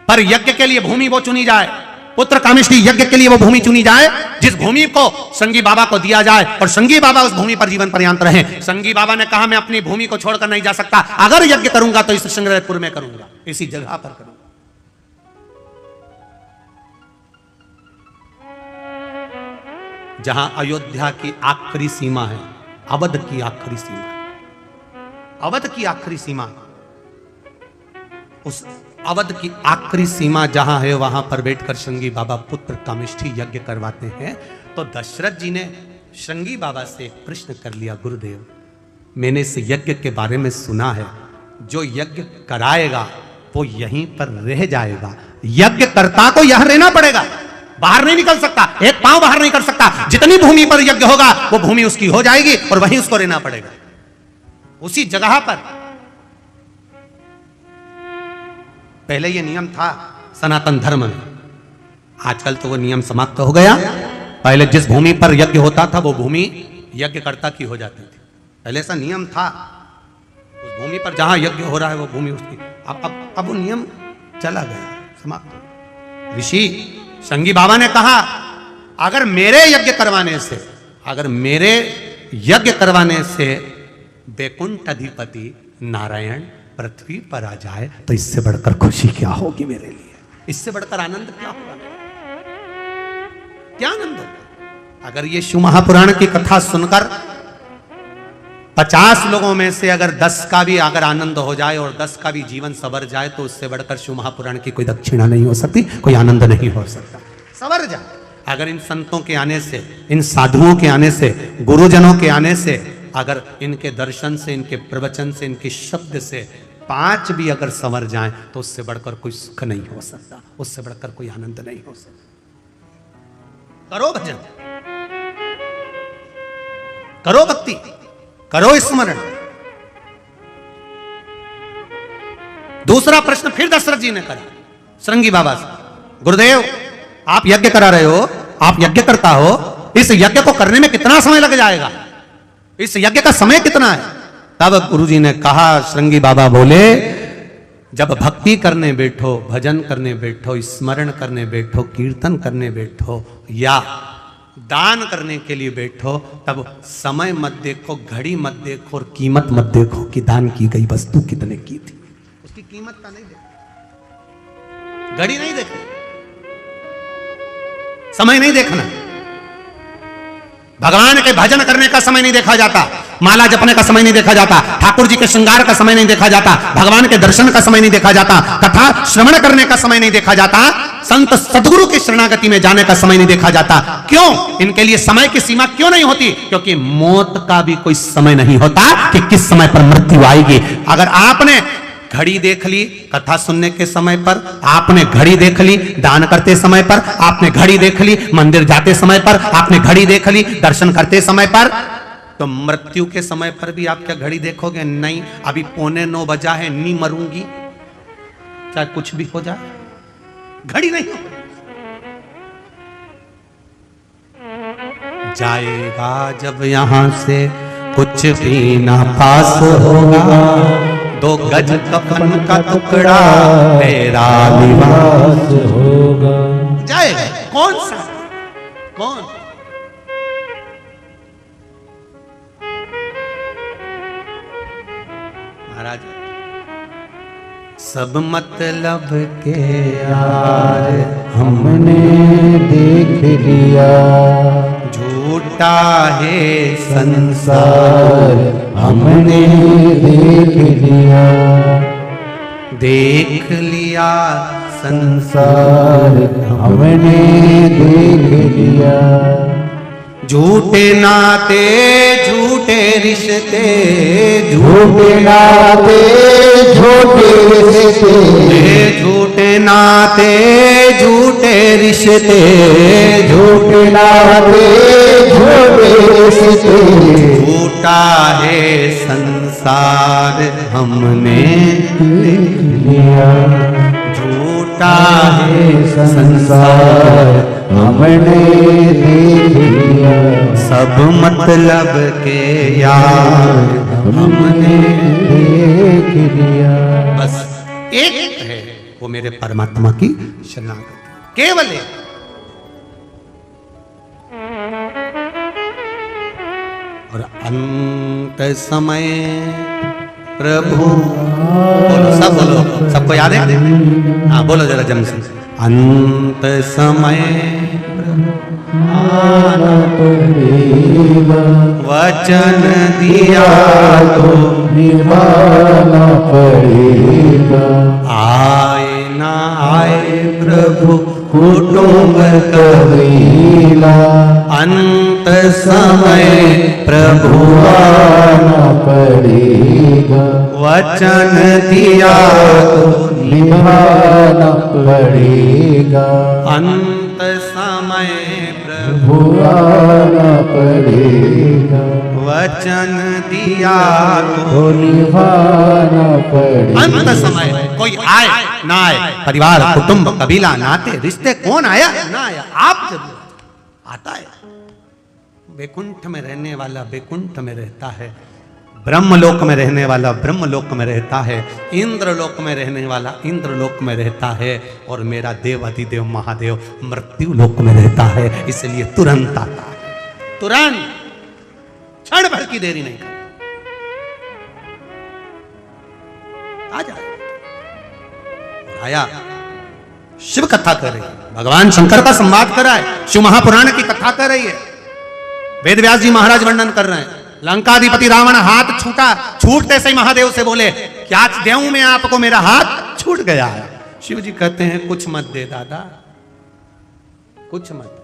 पर यज्ञ के लिए भूमि वो चुनी जाए, पुत्र कामेष्टि यज्ञ के लिए वो भूमि चुनी जाए जिस भूमि को श्रृंगी बाबा को दिया जाए और श्रृंगी बाबा उस भूमि पर जीवन पर्यंत रहे। श्रृंगी बाबा ने कहा, मैं अपनी भूमि को छोड़कर नहीं जा सकता, अगर यज्ञ करूंगा तो इस श्रृंगेरपुर में करूंगा, इसी जगह पर करूंगा। जहां अयोध्या की आखिरी सीमा है, अवध की आखिरी सीमा, अवध की आखिरी सीमा, उस अवध की आखिरी सीमा जहां है वहां पर बैठकर श्रृंगी बाबा पुत्र कामेष्टि यज्ञ करवाते हैं। तो दशरथ जी ने श्रृंगी बाबा से एक प्रश्न कर लिया, गुरुदेव मैंने इस यज्ञ के बारे में सुना है, जो यज्ञ कराएगा वो यहीं पर रह जाएगा, यज्ञ कर्ता को यहां रहना पड़ेगा, बाहर नहीं निकल सकता, एक पांव बाहर नहीं कर सकता। जितनी भूमि पर यज्ञ होगा वो भूमि उसकी हो जाएगी और वहीं उसको रहना पड़ेगा, उसी जगह पर। पहले ये नियम था सनातन धर्म में, आजकल तो वो नियम समाप्त हो गया। पहले जिस भूमि पर यज्ञ होता था वो भूमि यज्ञकर्ता की हो जाती थी, पहले ऐसा नियम था। उस भूमि पर जहां यज्ञ हो रहा है वो भूमि उसकी। अब वो नियम चला गया, समाप्त हो गया। ऋषि श्रृंगी बाबा ने कहा, अगर मेरे यज्ञ करवाने से, अगर मेरे यज्ञ करवाने से वैकुंठ अधिपति नारायण पृथ्वी पर आ जाए तो इससे बढ़कर खुशी क्या होगी मेरे लिए, इससे बढ़कर आनंद क्या होगा, क्या आनंद होगा। अगर ये शिव महापुराण की कथा सुनकर 50 लोगों में से अगर 10 का भी अगर आनंद हो जाए और 10 का भी जीवन सवर जाए तो उससे बढ़कर शिव महापुराण की कोई दक्षिणा नहीं हो सकती, कोई आनंद नहीं हो सकता। संवर जा। अगर इन संतों के आने से, इन साधुओं के आने से, गुरुजनों के आने से, अगर इनके दर्शन से, इनके प्रवचन से, इनके शब्द से 5 भी अगर संवर जाएं तो उससे बढ़कर कोई सुख नहीं हो सकता, उससे बढ़कर कोई आनंद नहीं हो सकता। करो भजन, करो भक्ति, करो स्मरण। दूसरा प्रश्न फिर दशरथ जी ने करा श्रृंगी बाबा से, गुरुदेव आप यज्ञ करा रहे हो, आप यज्ञ करता हो, इस यज्ञ को करने में कितना समय लग जाएगा, इस यज्ञ का समय कितना है? तब गुरुजी ने कहा, श्रृंगी बाबा बोले, जब भक्ति करने बैठो, भजन करने बैठो, स्मरण करने बैठो, कीर्तन करने बैठो या दान करने के लिए बैठो, तब समय मत देखो, घड़ी मत देखो और कीमत मत देखो कि दान की गई वस्तु कितने की थी, उसकी कीमत का नहीं देखो, घड़ी नहीं देखना, समय नहीं देखना। भगवान के भजन करने का समय नहीं देखा जाता, माला जपने का समय नहीं देखा जाता, ठाकुर जी के श्रृंगार का समय नहीं देखा जाता, भगवान के दर्शन का समय नहीं देखा जाता, कथा श्रवण करने का समय नहीं देखा जाता, संत सदगुरु की शरणागति में जाने का समय नहीं देखा जाता। क्यों? इनके लिए समय की सीमा क्यों नहीं होती? क्योंकि मौत का भी कोई समय नहीं होता कि किस समय पर मृत्यु आएगी। अगर आपने घड़ी देख ली कथा सुनने के समय पर, आपने घड़ी देख ली दान करते समय पर, आपने घड़ी देख ली मंदिर जाते समय पर, आपने घड़ी देख ली दर्शन करते समय पर, तो मृत्यु के समय पर भी आप क्या घड़ी देखोगे? नहीं, अभी 8:45 बजा है, नहीं मरूंगी, चाहे कुछ भी हो जाए, घड़ी नहीं हो जाएगा जब यहां से कुछ भी ना पास होगा, 2 गज कफन का टुकड़ा तेरा निवास होगा। जाएगा कौन सा? कौन? महाराज, सब मतलब के यार हमने देख लिया, झूठा है संसार हमने देख लिया, देख लिया संसार हमने देख लिया, झूठे नाते झूठे रिश्ते, झूठे नाते झूठे रिश्ते, झूठे नाते झूठे रिश्ते, झूठे नाते झूठे रिश्ते, झूठा है संसार हमने देख लिया, झूठा है संसार हमने देख लिया, सब मतलब के यार हमने देख लिया। बस एक है, वो मेरे परमात्मा की शरणागति, केवल एक। और अंत समय प्रभु, बोलो सब, बोलो सबको याद है? हाँ बोलो जरा जम से, अंत समय आना पड़ेगा, वचन दिया तो निभाना पड़ेगा, आए ना आए प्रभु कुटुंब कबीला, अंत समय प्रभु आना पड़ेगा, वचन दिया तो निभाना पड़ेगा, अंत समय प्रभु भुलाना पड़ेगा, वचन दिया तो निभाना पड़ेगा। अंत समय कोई आए ना आए, परिवार कुटुंब कबीला नाते रिश्ते, कौन आया ना आया, आप जरूर आता है। वैकुंठ में रहने वाला वैकुंठ में रहता है, ब्रह्मलोक में रहने वाला ब्रह्मलोक में रहता है, इंद्रलोक में रहने वाला इंद्रलोक में रहता है, और मेरा देव अधिदेव महादेव मृत्यु लोक में रहता है। इसलिए तुरंत आता है, तुरंत, क्षण भर की देरी नहीं करता, आ जाए। आया, शिव कथा कर रही है, भगवान शंकर का संवाद कर रहा है, शिव महापुराण की कथा कर रही है, वेद व्यास जी महाराज वर्णन कर रहे हैं। लंकाधिपति रावण हाथ छूटा, छूटते से ही महादेव से बोले, क्या देऊं मैं आपको, मेरा हाथ छूट गया है। शिव जी कहते हैं कुछ मत दे दादा, कुछ मत।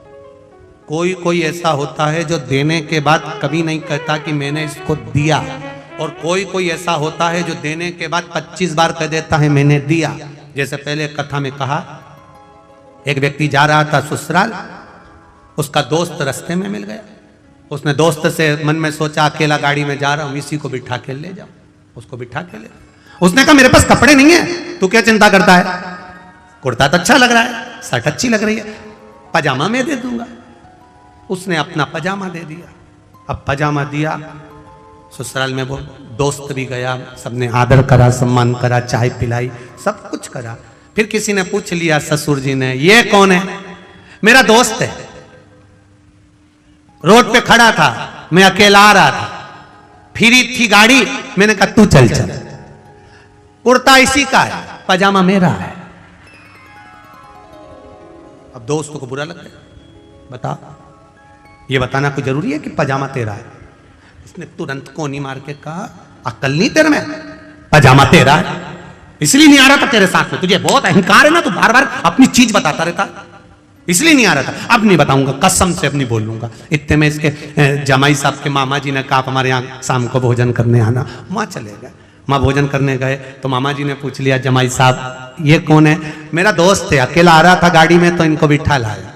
कोई कोई ऐसा होता है जो देने के बाद कभी नहीं कहता कि मैंने इसको दिया, और कोई कोई ऐसा होता है जो देने के बाद 25 बार कह देता है मैंने दिया। जैसे पहले कथा में कहा, एक व्यक्ति जा रहा था ससुराल, उसका दोस्त रास्ते में मिल गया। उसने दोस्त से मन में सोचा अकेला गाड़ी में जा रहा हूं, इसी को बिठा के ले जाऊं। उसको बिठा के ले, उसने कहा मेरे पास कपड़े नहीं है, तू क्या चिंता करता है, कुर्ता तो अच्छा लग रहा है, शर्ट अच्छी लग रही है, पजामा मैं दे दूंगा। उसने अपना पजामा दे दिया। अब पजामा दिया, ससुराल में वो दोस्त भी गया, सबने आदर करा, सम्मान करा, चाय पिलाई, सब कुछ करा। फिर किसी ने पूछ लिया ससुर जी ने, ये कौन है? मेरा दोस्त है, रोड पे खड़ा था, मैं अकेला आ रहा था, फिरी थी गाड़ी, मैंने कहा तू चल चल, कुर्ता इसी का है, पजामा मेरा है। अब दोस्त को बुरा लग गया। बता, ये बताना कोई जरूरी है कि पजामा तेरा है? इसने तुरंत कोनी मार के कहा, अक्ल नहीं तेरे में, पजामा तेरा है, इसलिए नहीं आ रहा था तेरे साथ में, तुझे बहुत अहंकार है ना, तू बार बार अपनी चीज बताता रहता, इसलिए नहीं आ रहा था। अब नहीं बताऊंगा, कसम से अब नहीं बोल लूंगा। इतने में इसके जमाई साहब के मामा जी ने कहा आप हमारे यहाँ शाम को भोजन करने आना। माँ चले गए, माँ भोजन करने गए तो मामा जी ने पूछ लिया, जमाई साहब ये कौन है? मेरा दोस्त है, अकेला आ रहा था गाड़ी में तो इनको बिठा लाया।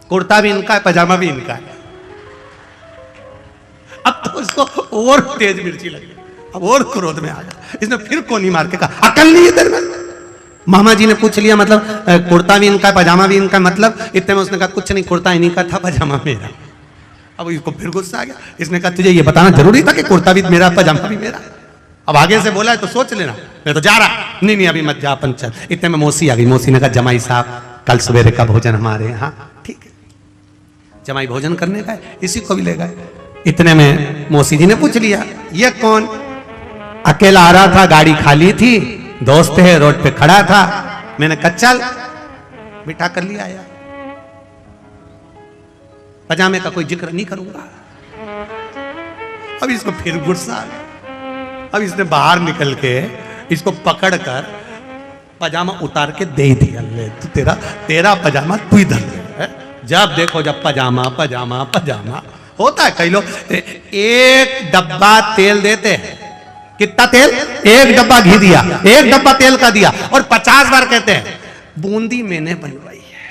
कुर्ता भी इनका है, पजामा भी इनका है। अब तो उसको और तेज मिर्ची लगी, अब और क्रोध में आ गया। इसने फिर कोनी मार के कहा, अकल नहीं है तेरे में? मामा जी ने पूछ लिया, मतलब कुर्ता भी इनका है, पजामा भी इनका, मतलब? इतने में उसने कहा कुछ नहीं, कुर्ता इन्हीं का था, पजामा मेरा। अब इसको फिर गुस्सा आ गया। इसने कहा तुझे ये बताना जरूरी था कि कुर्ता भी मेरा, पजामा भी मेरा? अब आगे से बोला है तो सोच लेना, मैं तो जा रहा। नहीं नहीं अभी मत जा, अपन चल। इतने में मौसी आ गई। मौसी ने कहा जमाई साहब कल सवेरे का भोजन हमारे यहाँ। ठीक है, जमाई भोजन करने गए, इसी को भी ले गए। इतने में मौसी जी ने पूछ लिया, ये कौन? अकेला आ रहा था, गाड़ी खाली थी, दोस्त है, रोड पे खड़ा था, मैंने कहा चल, बिठा कर लिया आया। पजामे का कोई जिक्र नहीं करूंगा। अब इसको फिर गुस्सा आ गया। अब इसने बाहर निकल के इसको पकड़ कर पजामा उतार के दे दिया, ले तू तेरा पजामा तू ही धर ले। जब देखो जब पजामा पजामा पजामा होता है। कई लोग एक डब्बा तेल देते हैं, कितना तेल? एक डब्बा घी दिया, एक डब्बा तेल का दिया, और 50 बार कहते हैं बूंदी मैंने बनवाई है,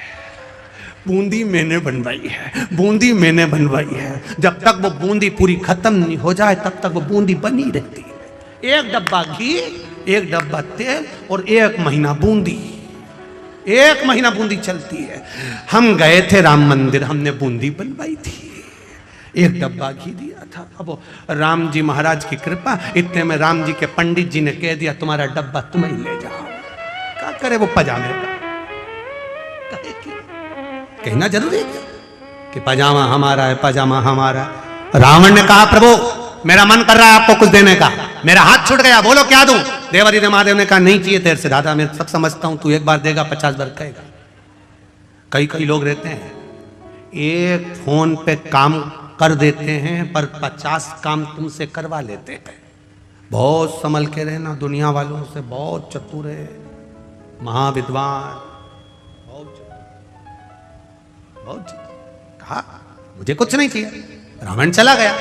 बूंदी मैंने बनवाई है, बूंदी मैंने बनवाई है। जब तक वो बूंदी पूरी खत्म नहीं हो जाए तब तक वो बूंदी बनी रहती है। एक डब्बा घी, एक डब्बा तेल और 1 महीना बूंदी, 1 महीना बूंदी चलती है। हम गए थे राम मंदिर, हमने बूंदी बनवाई थी, 1 डब्बा घी दिया था। अब राम जी महाराज की कृपा, इतने में राम जी के पंडित जी ने कह दिया तुम्हारा डब्बा तुम ही ले जाओ। क्या करे वो पजामे का? कहना जरूरी है कि पजामा हमारा है, पजामा हमारा है। रावण ने कहा प्रभु मेरा मन कर रहा है आपको कुछ देने का, मेरा हाथ छूट गया, बोलो क्या दूं? देवादिदेव महादेव ने कहा नहीं चाहिए तेरे से दादा, मैं सब समझता हूं, तू एक बार देगा 50 बार कहेगा। कई लोग रहते हैं एक फोन पे काम कर देते हैं पर 50 काम तुमसे करवा लेते हैं। बहुत संभल के रहना, दुनिया वालों से बहुत चतुर है, महाविद्वान, बहुत कहा मुझे कुछ नहीं चाहिए। रावण चला गया।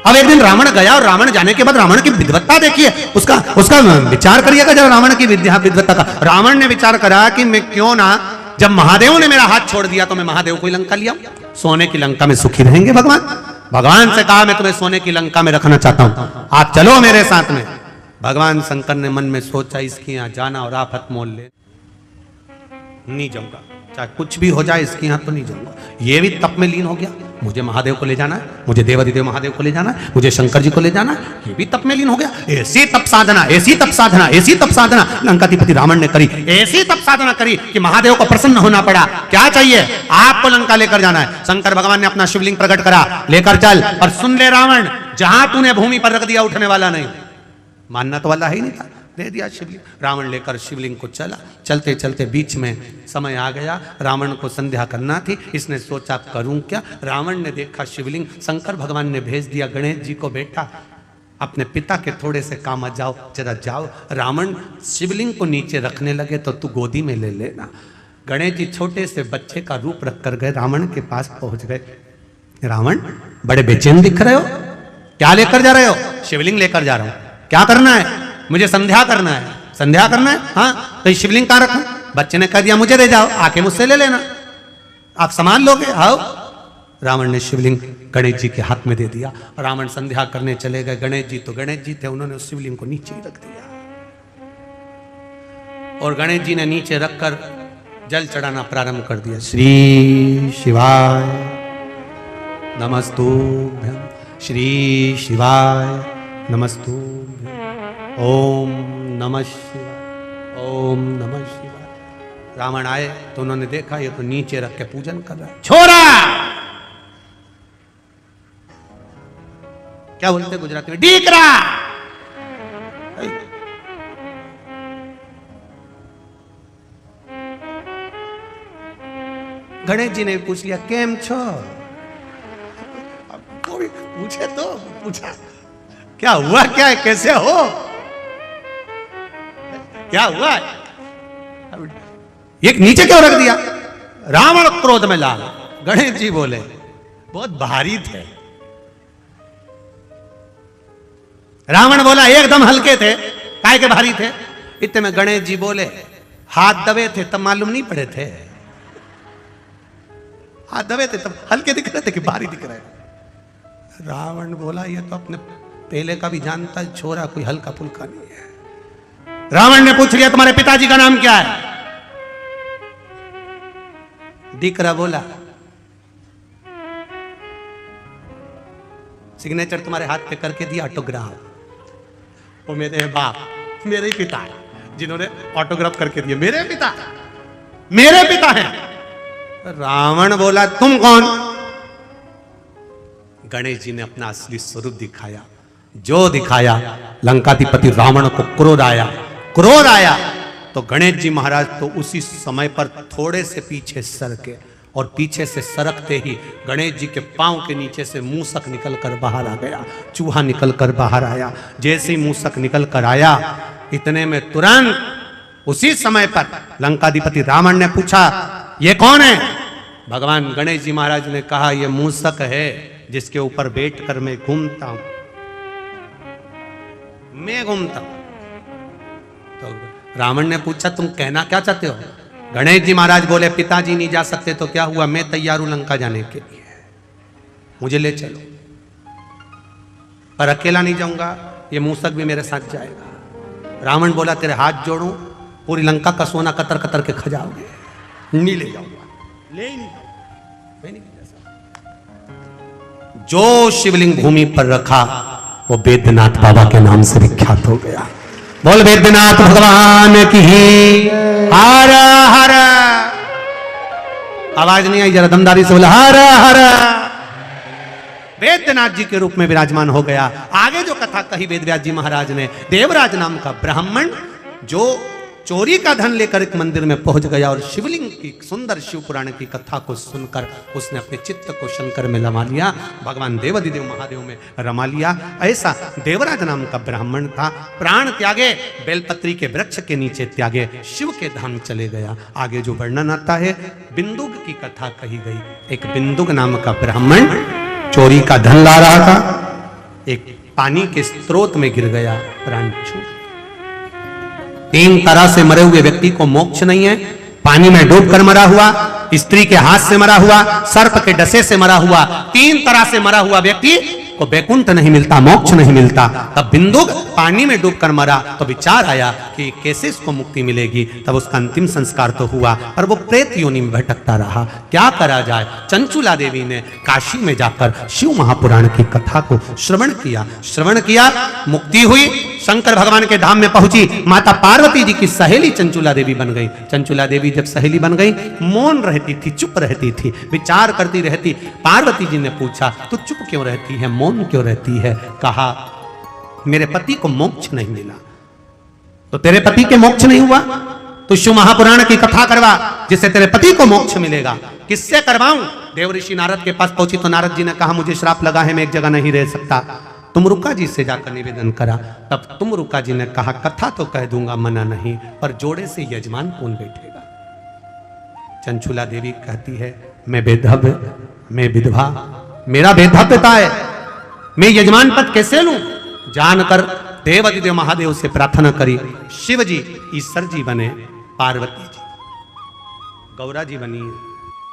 अब एक दिन रावण गया और रावण जाने के बाद रावण की विद्वत्ता देखिए, उसका विचार करिएगा जब रावण की विद्वत्ता का। रावण ने विचार करा कि मैं क्यों ना, जब महादेव ने मेरा हाथ छोड़ दिया तो मैं महादेव को लंका लिया, सोने की लंका में सुखी रहेंगे भगवान। भगवान से कहा मैं तुम्हें सोने की लंका में रखना चाहता हूं, आप चलो मेरे साथ में। भगवान शंकर ने मन में सोचा इसके यहां जाना और आफत मोल ले, नहीं जाऊंगा, चाहे कुछ भी हो जाए इसके यहां तो नहीं जाऊंगा। ये भी तप में लीन हो गया, मुझे महादेव को ले जाना है, मुझे देवादिदेव महादेव को ले जाना है, मुझे शंकर जी को ले जाना है, ये भी तप में लीन हो गया। ऐसी तप साधना, ऐसी तप साधना, ऐसी तप साधना लंकाधिपति रावण ने करी, ऐसी तप साधना करी कि महादेव को प्रसन्न होना पड़ा। क्या चाहिए? आपको लंका लेकर जाना है। शंकर भगवान ने अपना शिवलिंग प्रकट करा, लेकर चल, और सुन ले रावण, जहां तूने भूमि पर रख दिया उठने वाला नहीं। मानना तो वाला ही नहीं था, दे दिया शिवलिंग। रावण लेकर शिवलिंग को चला, चलते चलते बीच में समय आ गया, रावण को संध्या करना थी। इसने सोचा करूं क्या? रावण ने देखा शिवलिंग, शंकर भगवान ने भेज दिया गणेश जी को, बेटा अपने पिता के थोड़े से काम आ जाओ, जरा जाओ। रावण शिवलिंग को नीचे रखने लगे तो तू गोदी में ले लेना। गणेश जी छोटे से बच्चे का रूप रख कर गए, रावण के पास पहुंच गए। रावण बड़े बेचैन दिख रहे हो, क्या लेकर जा रहे हो? शिवलिंग लेकर जा रहा हूं। क्या करना है? मुझे संध्या करना है। संध्या करना है? हाँ, तो शिवलिंग कहां रखूं? बच्चे ने कह दिया मुझे दे जाओ, आके मुझसे ले लेना, आप संभाल लोगे। आओ। रावण ने शिवलिंग गणेश जी के हाथ में दे दिया। रावण संध्या करने चले गए। गणेश जी तो गणेश जी थे, उन्होंने उस शिवलिंग को नीचे ही रख दिया और गणेश जी ने नीचे रखकर जल चढ़ाना प्रारंभ कर दिया। श्री शिवाय नमस्तुभ्यं, श्री शिवाय नमस्तुभ्यं, ओम नमः शिवाय, ओम नमः शिवाय। रावण आए तो उन्होंने देखा ये तो नीचे रख के पूजन कर रहा है। छोरा, क्या बोलते गुजराती में? डीकरा। गणेश जी ने पूछ लिया केम छो? कोई पूछे तो पूछा क्या हुआ, क्या है, कैसे हो, क्या हुआ? ये नीचे क्यों रख दिया? रावण क्रोध में लाल। गणेश जी बोले बहुत भारी थे। रावण बोला एकदम हल्के थे, काय के भारी थे? इतने में गणेश जी बोले हाथ दबे थे तब मालूम नहीं पड़े थे, हाथ दबे थे तब हल्के दिख रहे थे कि भारी दिख रहे। रावण बोला ये तो अपने पहले का भी जानता है, छोरा कोई हल्का फुल्का नहीं है। रावण ने पूछ लिया तुम्हारे पिताजी का नाम क्या है? दीकरा बोला सिग्नेचर तुम्हारे हाथ पे करके दिया ऑटोग्राफ। वो मेरे बाप, मेरे ही पिता है जिन्होंने ऑटोग्राफ करके दिया, मेरे पिता, मेरे पिता हैं। रावण बोला तुम कौन? गणेश जी ने अपना असली स्वरूप दिखाया। जो दिखाया लंकाधिपति रावण को क्रोध आया। क्रोध आया तो गणेश जी महाराज तो उसी समय पर थोड़े से पीछे सरके और पीछे से सरकते ही गणेश जी के पांव के नीचे से मूसक निकल कर बाहर आ गया, चूहा निकल कर बाहर आया। जैसे ही मूसक निकल कर आया इतने में तुरंत उसी समय पर लंकाधिपति रावण ने पूछा ये कौन है? भगवान गणेश जी महाराज ने कहा ये मूसक है जिसके ऊपर बैठकर मैं घूमता हूं, मैं घूमता हूं। तो रावण ने पूछा तुम कहना क्या चाहते हो? गणेश जी महाराज बोले पिताजी नहीं जा सकते तो क्या हुआ, मैं तैयार हूं लंका जाने के लिए, मुझे ले चलो। पर अकेला नहीं जाऊंगा, ये मूसक भी मेरे साथ जाएगा। रावण बोला तेरे हाथ जोड़ूं, पूरी लंका का सोना कतर कतर के खजाओगे। नहीं ले जाऊंगा, ले ही नहीं जाऊंगा, मैं नहीं जा सकता। जो शिवलिंग भूमि पर रखा वो बैद्यनाथ बाबा के नाम से विख्यात हो गया। बोल बैद्यनाथ भगवान की हर हर। आवाज नहीं आई, जरा दमदारी से बोला हर हर। बैद्यनाथ जी के रूप में विराजमान हो गया। आगे जो कथा कही वेदव्यास जी महाराज ने, देवराज नाम का ब्राह्मण जो चोरी का धन लेकर एक मंदिर में पहुंच गया और शिवलिंग की सुंदर शिव पुराण की कथा को सुनकर उसने अपने चित्त को शंकर में रमा लिया, भगवान देवाधिदेव महादेव में रमा लिया। ऐसा देवराज नाम का ब्राह्मण था। प्राण त्यागे, बेलपत्री के वृक्ष के नीचे त्यागे, शिव के धाम चले गया। आगे जो वर्णन आता है, बिंदुक की कथा कही गई। एक बिंदुक नाम का ब्राह्मण चोरी का धन ला रहा था, एक पानी के स्रोत में गिर गया, प्राण छूट। 3 तरह से मरे हुए व्यक्ति को मोक्ष नहीं है। पानी में डूबकर मरा हुआ, स्त्री के हाथ से मरा हुआ, सर्प के डसे से मरा हुआ, 3 तरह से मरा हुआ व्यक्ति को वैकुंठ नहीं मिलता, मोक्ष नहीं मिलता। तब बिंदुक पानी में डूबकर मरा तो विचार आया कि कैसे इसको मुक्ति मिलेगी। तब उसका अंतिम संस्कार तो हुआ पर वो प्रेत योनि में भटकता रहा। क्या करा जाए? चंचुला देवी ने काशी में जाकर शिव महापुराण की कथा को श्रवण किया। श्रवण किया, मुक्ति हुई, शंकर भगवान के धाम में पहुंची। माता पार्वती जी की सहेली चंचुला देवी बन गई। चंचुला देवी जब सहेली बन गई, मौन रहती थी, चुप रहती थी, विचार करती रहती। पार्वती जी ने पूछा तू चुप क्यों रहती है, मौन क्यों रहती है? कहा मेरे पति को मोक्ष नहीं मिला। तो तेरे पति के मोक्ष नहीं हुआ तो शिव महापुराण की कथा करवा जिससे तेरे पति को मोक्ष मिलेगा। किससे करवाऊं? देव ऋषि नारद के पास पहुंची तो नारद जी ने कहा मुझे श्राप लगा है, मैं एक जगह नहीं रह सकता। तुम रुका जी से जाकर निवेदन करा। तब तुम रुका जी ने कहा कथा तो कह दूंगा, मना नहीं, पर जोड़े से यजमान कौन बैठेगा। चंचुला देवी कहती है मैं बेधव्य, मैं विधवा, मेरा बेधव्यता है, मैं यजमान पद कैसे लूं। जानकर देवादिदेव महादेव से प्रार्थना करी, शिव जी ईश्वर जी बने, पार्वती जी गौरा जी बनी,